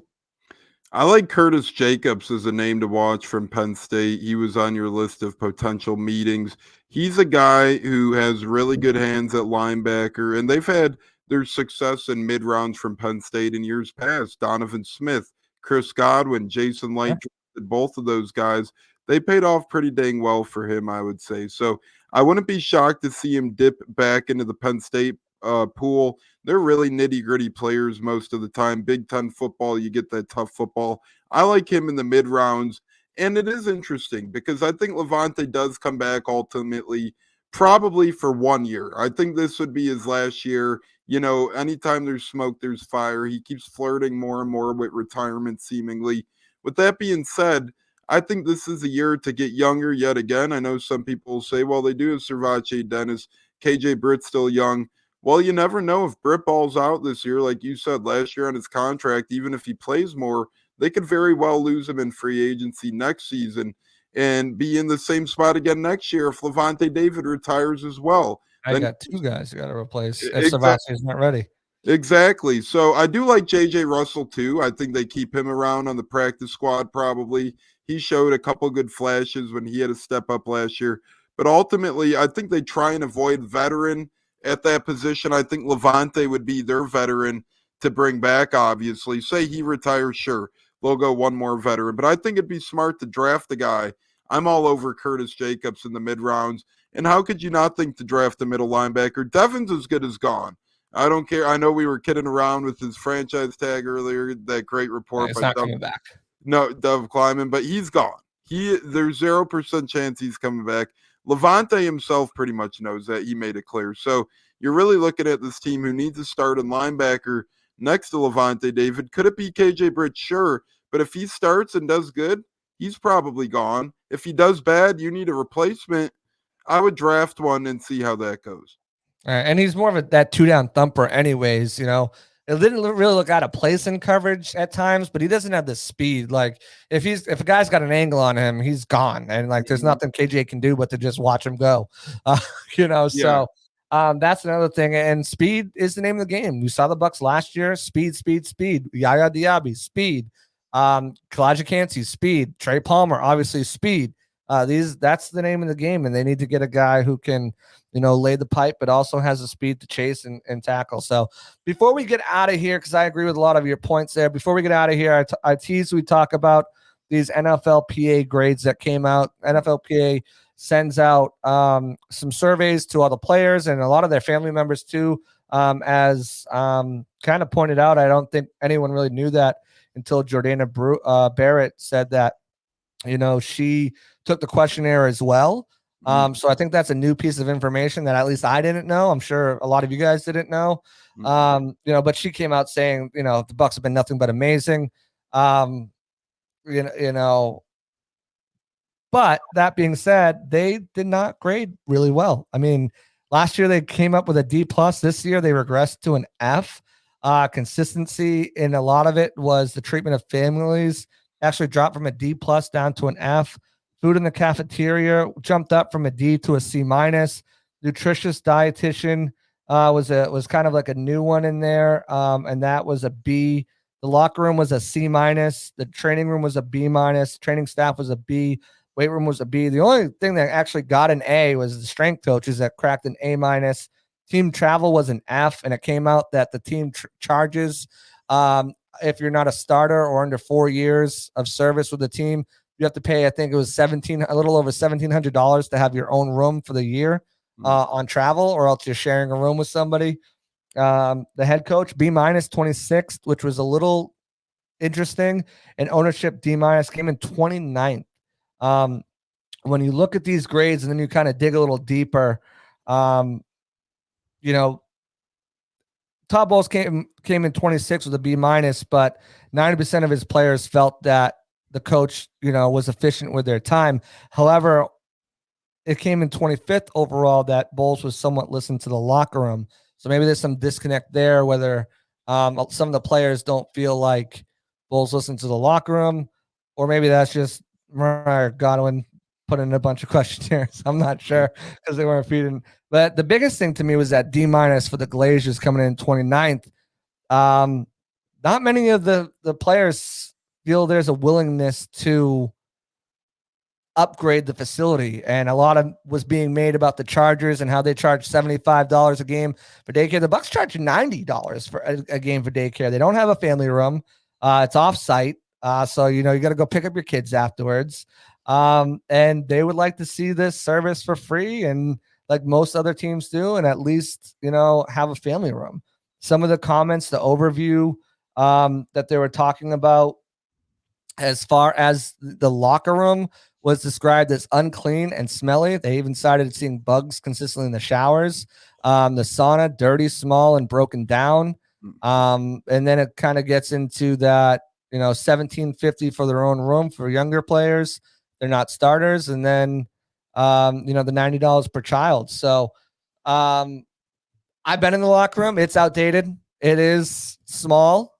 I like Curtis Jacobs as a name to watch from Penn State. He was on your list of potential meetings. He's a guy who has really good hands at linebacker, and they've had their success in mid-rounds from Penn State in years past. Donovan Smith, Chris Godwin, Jason Light, both of those guys, they paid off pretty dang well for him, I would say. So I wouldn't be shocked to see him dip back into the Penn State pool. They're really nitty-gritty players most of the time. Big Ten football, you get that tough football. I like him in the mid-rounds, and it is interesting because I think Levante does come back ultimately, probably for 1 year. I think this would be his last year. Anytime there's smoke, there's fire. He keeps flirting more and more with retirement, seemingly. With that being said, I think this is a year to get younger yet again. I know some people will say, well, they do have Servace Dennis, KJ Britt's still young. Well, you never know if Britt balls out this year, like you said, last year on his contract. Even if he plays more, they could very well lose him in free agency next season and be in the same spot again next year if Levante David retires as well. I Then got 2 guys you got to replace if exactly. Servassier is not ready. Exactly. So I do like JJ Russell too. I think they keep him around on the practice squad probably. He showed a couple good flashes when he had to step up last year. But ultimately, I think they try and avoid veteran at that position. I think Levante would be their veteran to bring back, obviously. Say he retires, sure, they'll go one more veteran. But I think it'd be smart to draft a guy. I'm all over Curtis Jacobs in the mid-rounds. And how could you not think to draft a middle linebacker? Devin's as good as gone. I don't care. I know we were kidding around with his franchise tag earlier, that great report. It's not coming back. No, Dove Kleiman, but he's gone. There's 0% chance he's coming back. Levante himself pretty much knows that. He made it clear. So you're really looking at this team who needs a starting linebacker next to Levante David. Could it be KJ Britt? Sure. But if he starts and does good, he's probably gone. If he does bad, you need a replacement. I would draft one and see how that goes. And he's more of that 2-down thumper anyways, It didn't really look out of place in coverage at times, but he doesn't have the speed. Like if a guy's got an angle on him, he's gone. And there's nothing KJ can do but to just watch him go. So that's another thing. And speed is the name of the game. We saw the Bucs last year. Speed. Yaya Diaby, speed. Kalijah Cansey, speed. Trey Palmer, obviously speed. That's the name of the game, and they need to get a guy who can, lay the pipe, but also has the speed to chase and tackle. So before we get out of here, because I agree with a lot of your points there, before we get out of here, I teased we talk about these NFLPA grades that came out. NFLPA sends out some surveys to all the players and a lot of their family members too. As kind of pointed out, I don't think anyone really knew that until Jordana Barrett said that, she took the questionnaire as well. So I think that's a new piece of information that at least I didn't know. I'm sure a lot of you guys didn't know. But she came out saying, the Bucs have been nothing but amazing. But that being said, they did not grade really well. I mean, last year they came up with a D+. This year they regressed to an F. Consistency in a lot of it was the treatment of families actually dropped from a D+ down to an F. Food in the cafeteria jumped up from a D to a C-. Nutritious dietitian was kind of like a new one in there, and that was a B. The locker room was a C-. The training room was a B-. Training staff was a B. Weight room was a B. The only thing that actually got an A was the strength coaches that cracked an A-. Team travel was an F, and it came out that the team charges if you're not a starter or under 4 years of service with the team, you have to pay, I think it was a little over $1,700 to have your own room for the year on travel, or else you're sharing a room with somebody. The head coach, B- 26th, which was a little interesting, and ownership D- came in 29th. When you look at these grades and then you kind of dig a little deeper, you know, Todd Bowles came in 26 with a B-, but 90% of his players felt that the coach, was efficient with their time. However, it came in 25th overall that Bowles was somewhat listened to the locker room. So maybe there's some disconnect there, whether some of the players don't feel like Bowles listened to the locker room, or maybe that's just Mariah Godwin put in a bunch of questionnaires. I'm not sure because they weren't feeding. But the biggest thing to me was that D- for the Glazers coming in 29th. Not many of the players feel there's a willingness to upgrade the facility, and a lot of was being made about the Chargers and how they charge $75 a game for daycare. The Bucs charge $90 for a game for daycare. They don't have a family room. It's off site. So you got to go pick up your kids afterwards. And they would like to see this service for free, and like most other teams do, and at least have a family room. Some of the comments, the overview that they were talking about as far as the locker room was described as unclean and smelly. They even started seeing bugs consistently in the showers. The sauna, dirty, small, and broken down. And then it kind of gets into that, $1,750 for their own room for younger players. They're not starters. And then, the $90 per child. So I've been in the locker room. It's outdated. It is small.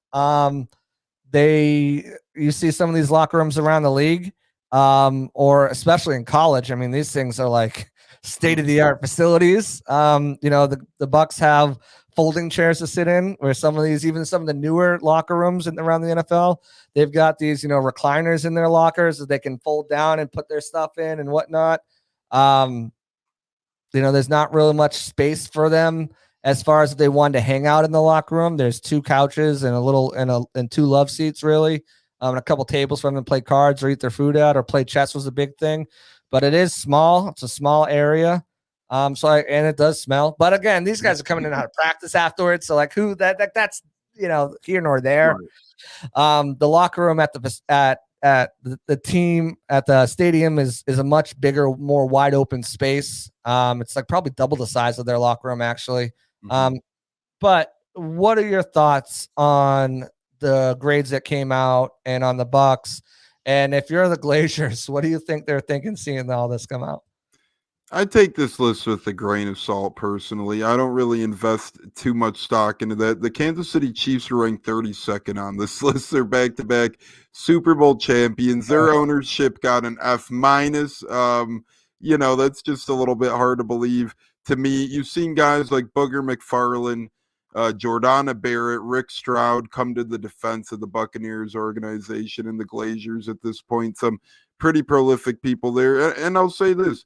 You see some of these locker rooms around the league, or especially in college. I mean, these things are like state-of-the-art facilities. The Bucs have folding chairs to sit in, where even some of the newer locker rooms around the NFL, they've got these, recliners in their lockers that they can fold down and put their stuff in and whatnot. There's not really much space for them as far as if they wanted to hang out in the locker room. There's 2 couches and 2 love seats, really, and a couple tables for them to play cards or eat their food at, or play chess was a big thing. But it is small. It's a small area. And it does smell. But again, these guys are coming in out of practice afterwards. So like that's here nor there. Right. The locker room at the team at the stadium is a much bigger, more wide open space. It's like probably double the size of their locker room, actually. But what are your thoughts on the grades that came out and on the Bucs? And if you're the Glazers, what do you think they're thinking seeing all this come out? I take this list with a grain of salt personally. I don't really invest too much stock into that. The Kansas City Chiefs are ranked 32nd on this list. They're back-to-back Super Bowl champions. Their ownership got an F-. That's just a little bit hard to believe to me. You've seen guys like Booger McFarland, Jordana Barrett, Rick Stroud come to the defense of the Buccaneers organization and the Glazers at this point. Some pretty prolific people there. And I'll say this.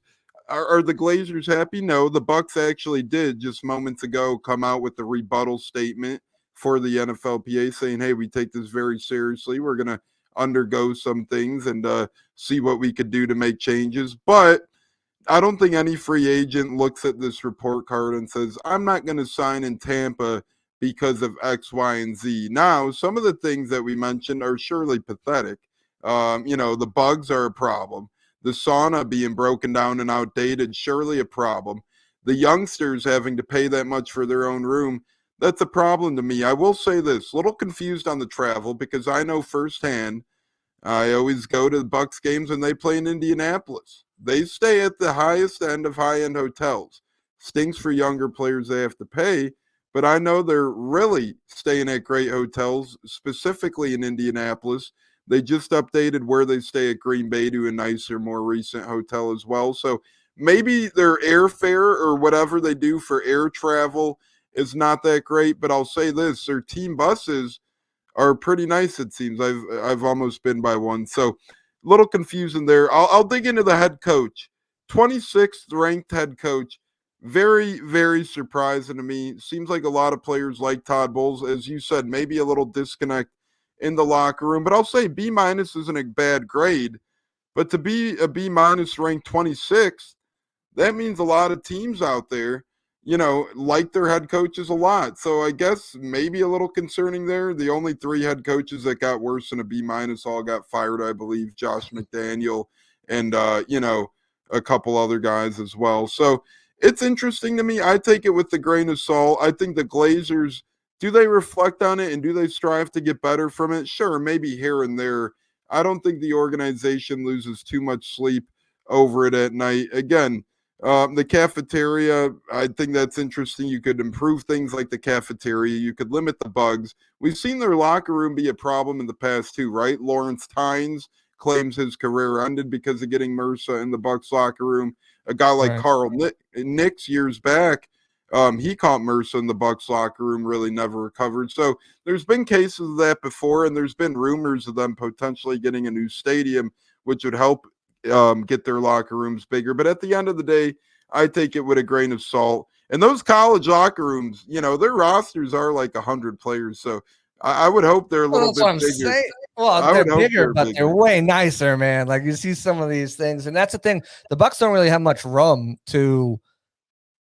Are the Glazers happy? No, the Bucs actually did just moments ago come out with the rebuttal statement for the NFLPA saying, hey, we take this very seriously. We're going to undergo some things and see what we could do to make changes. But I don't think any free agent looks at this report card and says, I'm not going to sign in Tampa because of X, Y, and Z. Now, some of the things that we mentioned are surely pathetic. The bugs are a problem. The sauna being broken down and outdated, surely a problem. The youngsters having to pay that much for their own room, that's a problem to me. I will say this, a little confused on the travel because I know firsthand, I always go to the Bucs games when they play in Indianapolis. They stay at the highest end of high-end hotels. Stinks for younger players they have to pay, but I know they're really staying at great hotels, specifically in Indianapolis. They just updated where they stay at Green Bay to a nicer, more recent hotel as well. So maybe their airfare or whatever they do for air travel is not that great. But I'll say this, their team buses are pretty nice, it seems. I've almost been by one. So a little confusing there. I'll dig into the head coach. 26th ranked head coach. Very, very surprising to me. Seems like a lot of players like Todd Bowles. As you said, maybe a little disconnect in the locker room. But I'll say B- isn't a bad grade, but to be a B- ranked 26th, that means a lot of teams out there, like their head coaches a lot. So I guess maybe a little concerning there. The only 3 head coaches that got worse than a B- all got fired, I believe, Josh McDaniel and, a couple other guys as well. So it's interesting to me. I take it with a grain of salt. I think the Glazers, do they reflect on it and do they strive to get better from it? Sure, maybe here and there. I don't think the organization loses too much sleep over it at night. Again, the cafeteria, I think that's interesting. You could improve things like the cafeteria. You could limit the bugs. We've seen their locker room be a problem in the past too, right? Lawrence Tynes claims his career ended because of getting MRSA in the Bucs locker room. A guy like Right. Carl Nicks years back, he caught MRSA in the Bucs locker room, really never recovered. So there's been cases of that before, and there's been rumors of them potentially getting a new stadium, which would help get their locker rooms bigger. But at the end of the day, I take it with a grain of salt. And those college locker rooms, their rosters are like 100 players. So I would hope they're a Well, little that's bit what I'm bigger. saying. Well, I they're would hope bigger, they're but they're bigger. way nicer, man. Like you see some of these things, and that's the thing. The Bucs don't really have much room to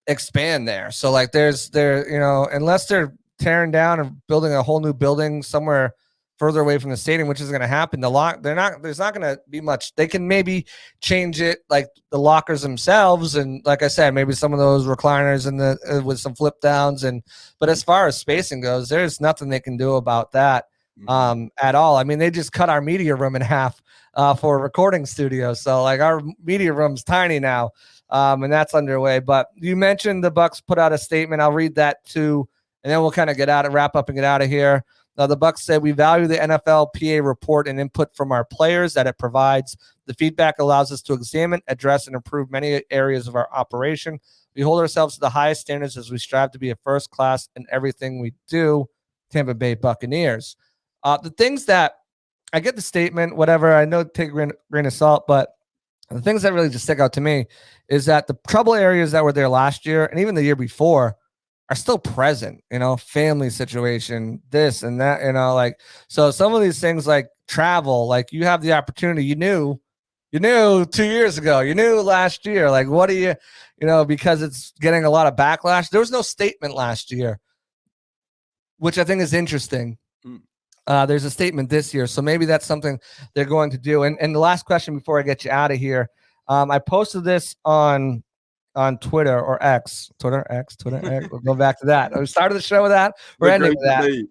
expand there. So like unless they're tearing down and building a whole new building somewhere further away from the stadium, which is going to happen. There's not going to be much. They can maybe change it like the lockers themselves. And like I said, maybe some of those recliners and with some flip downs. But as far as spacing goes, there's nothing they can do about that at all. I mean, they just cut our media room in half for a recording studio. So like our media room's tiny now. And that's underway. But you mentioned the Bucs put out a statement. I'll read that too, and then we'll kind of wrap up and get out of here. The Bucs said, "We value the NFLPA report and input from our players that it provides. The feedback allows us to examine, address, and improve many areas of our operation. We hold ourselves to the highest standards as we strive to be a first class in everything we do." Tampa Bay Buccaneers. The things that I get the statement, whatever, I know take a grain of salt, but the things that really just stick out to me is that the trouble areas that were there last year and even the year before are still present, family situation, this and that, so some of these things like travel, like you have the opportunity, you knew 2 years ago, you knew last year, like, what do you, because it's getting a lot of backlash. There was no statement last year, which I think is interesting. There's a statement this year, so maybe that's something they're going to do. And the last question before I get you out of here, I posted this on Twitter or X. Twitter X. We'll go back to that. We started the show with that. We're ending with that. Debate.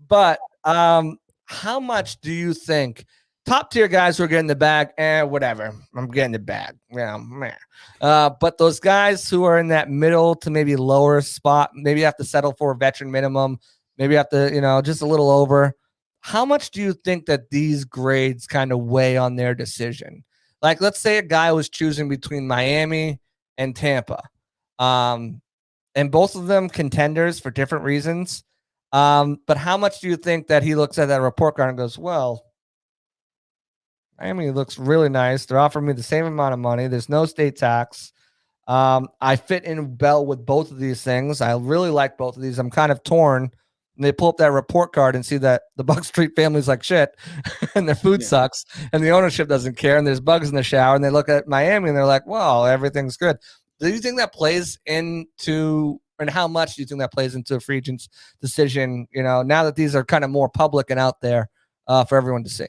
But how much do you think top tier guys who are getting the bag? Whatever. I'm getting the bag. Yeah, man. But those guys who are in that middle to maybe lower spot, maybe have to settle for a veteran minimum. Maybe have to, just a little over. How much do you think that these grades kind of weigh on their decision? Like, let's say a guy was choosing between Miami and Tampa, and both of them contenders for different reasons. But how much do you think that he looks at that report card and goes, well, Miami looks really nice. They're offering me the same amount of money. There's no state tax. I fit in well with both of these things. I really like both of these. I'm kind of torn. And they pull up that report card and see that the Bucs treat families like shit and their food sucks and the ownership doesn't care and there's bugs in the shower, and they look at Miami and they're like, well, everything's good. Do you think that plays into, and how much do you think that plays into a free agent's decision, now that these are kind of more public and out there for everyone to see?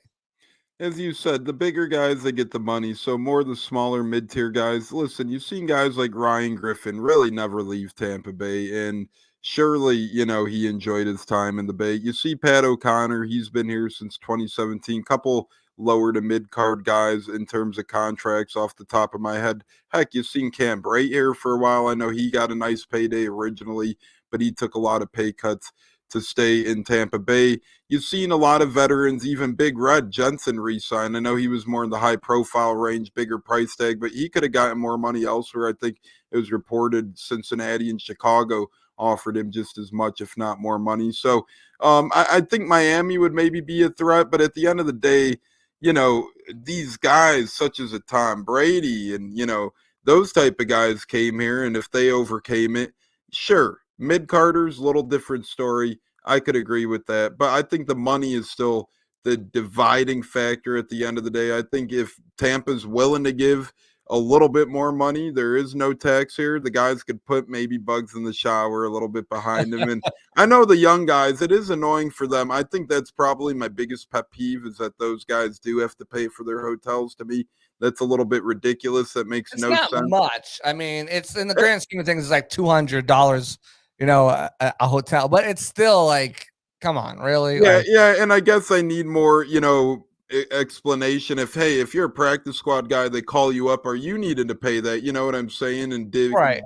As you said, the bigger guys, they get the money. So more the smaller mid-tier guys. Listen, you've seen guys like Ryan Griffin really never leave Tampa Bay. And surely, he enjoyed his time in the Bay. You see Pat O'Connor, he's been here since 2017. Couple lower to mid-card guys in terms of contracts off the top of my head. Heck, you've seen Cam Brate here for a while. I know he got a nice payday originally, but he took a lot of pay cuts to stay in Tampa Bay. You've seen a lot of veterans, even Big Red Jensen re-sign. I know he was more in the high-profile range, bigger price tag, but he could have gotten more money elsewhere. I think it was reported Cincinnati and Chicago offered him just as much, if not more money. So I think Miami would maybe be a threat, but at the end of the day, these guys such as a Tom Brady and, those type of guys came here, and if they overcame it, sure. Mid-carders, little different story. I could agree with that. But I think the money is still the dividing factor at the end of the day. I think if Tampa's willing to give a little bit more money, there is no tax here. The guys could put maybe Bugs in the shower a little bit behind him. And I know the young guys, it is annoying for them. I think that's probably my biggest pet peeve is that those guys do have to pay for their hotels. To me, that's a little bit ridiculous. That makes no sense. It's not much. I mean, it's in the grand scheme of things, it's like $200, a hotel, but it's still like, come on, really? Yeah, Like, yeah, and I guess I need more, explanation. If you're a practice squad guy, they call you up, are you needed to pay that? You know what I'm saying? And right.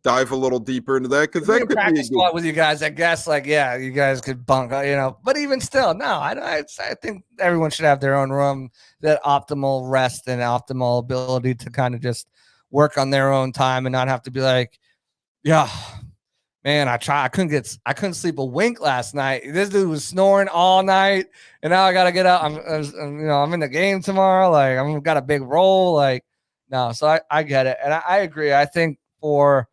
dive a little deeper into that because that could be a practice good. squad with you guys, I guess. Like, yeah, you guys could bunk, but even still, no, I think everyone should have their own room, that optimal rest and optimal ability to kind of just work on their own time and not have to be like, yeah, man, I couldn't sleep a wink last night. This dude was snoring all night, and now I gotta get up. I'm in the game tomorrow. Like, I've got a big role. Like, no, so I get it, and I agree. I think for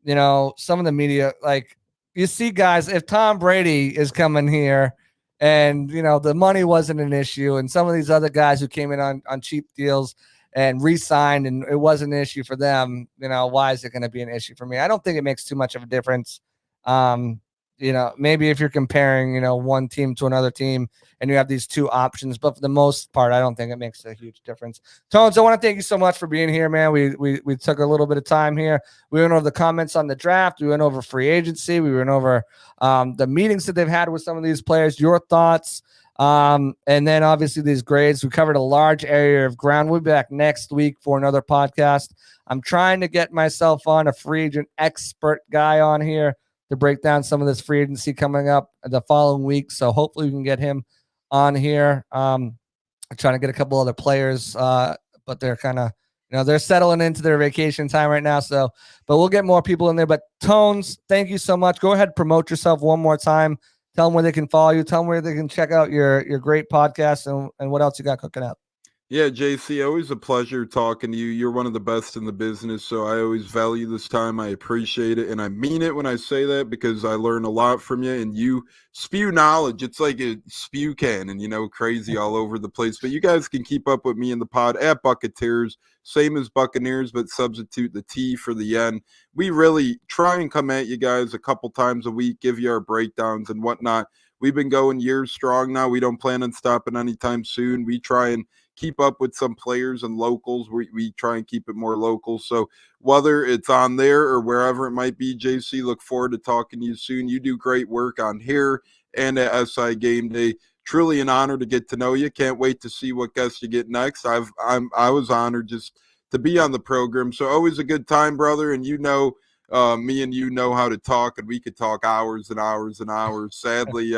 some of the media, like, you see guys, if Tom Brady is coming here and the money wasn't an issue, and some of these other guys who came in on cheap deals and re-signed and it wasn't an issue for them, why is it going to be an issue for me? I don't think it makes too much of a difference. Maybe if you're comparing, one team to another team and you have these two options, but for the most part, I don't think it makes a huge difference. Tones, I want to thank you so much for being here, man. We took a little bit of time here. We went over the comments on the draft. We went over free agency. We went over the meetings that they've had with some of these players, your thoughts. And then obviously these grades. We covered a large area of ground. We'll be back next week for another podcast. I'm trying to get myself on a free agent expert guy on here to break down some of this free agency coming up the following week. So hopefully we can get him on here. I'm trying to get a couple other players, but they're kind of, they're settling into their vacation time right now. So, but we'll get more people in there. But Tones, thank you so much. Go ahead, promote yourself one more time. Tell them where they can follow you. Tell them where they can check out your great podcast and what else you got cooking up. Yeah, JC, always a pleasure talking to you. You're one of the best in the business, so I always value this time. I appreciate it, and I mean it when I say that because I learn a lot from you, and you spew knowledge. It's like a spew cannon, crazy all over the place. But you guys can keep up with me in the pod at Buccaneers, same as Buccaneers, but substitute the T for the N. We really try and come at you guys a couple times a week, give you our breakdowns and whatnot. We've been going years strong now. We don't plan on stopping anytime soon. We try and keep up with some players and locals. We try and keep it more local. So whether it's on there or wherever it might be, JC, look forward to talking to you soon. You do great work on here and at SI Game Day. Truly an honor to get to know you. Can't wait to see what guests you get next. I was honored just to be on the program. So always a good time, brother. And me and you know how to talk, and we could talk hours and hours and hours. Sadly,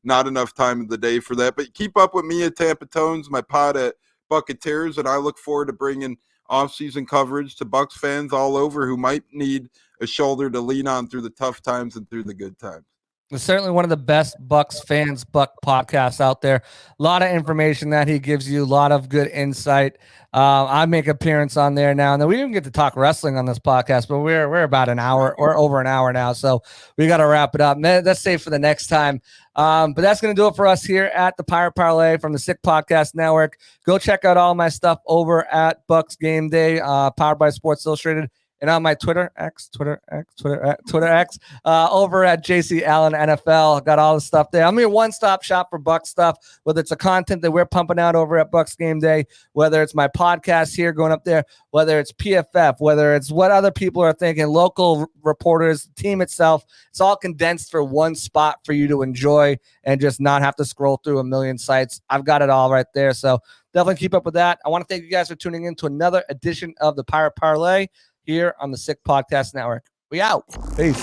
not enough time of the day for that. But keep up with me at TampaTones, my pod at Buccaneers, and I look forward to bringing off-season coverage to Bucs fans all over who might need a shoulder to lean on through the tough times and through the good times. It's certainly one of the best Bucs fans, Buck podcasts out there. A lot of information that he gives you, a lot of good insight. I make appearance on there now. And then we didn't get to talk wrestling on this podcast, but we're about an hour or over an hour now. So we got to wrap it up. That's safe for the next time. But that's going to do it for us here at the Pirate Parlay from the Sick Podcast Network. Go check out all my stuff over at Bucs Game Day, powered by Sports Illustrated. And on my Twitter X, over at JC Allen NFL. Got all the stuff there. I'm your one-stop shop for Bucs stuff, whether it's the content that we're pumping out over at Bucs Game Day, whether it's my podcast here going up there, whether it's PFF, whether it's what other people are thinking, local reporters, team itself. It's all condensed for one spot for you to enjoy and just not have to scroll through a million sites. I've got it all right there. So definitely keep up with that. I want to thank you guys for tuning in to another edition of the Pirate Parlay here on the Sick Podcast Network. We out. Peace.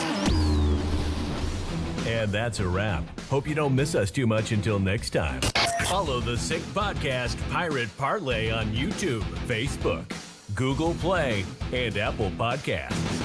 And that's a wrap. Hope you don't miss us too much until next time. Follow the Sick Podcast Pirate Parlay on YouTube, Facebook, Google Play, and Apple Podcasts.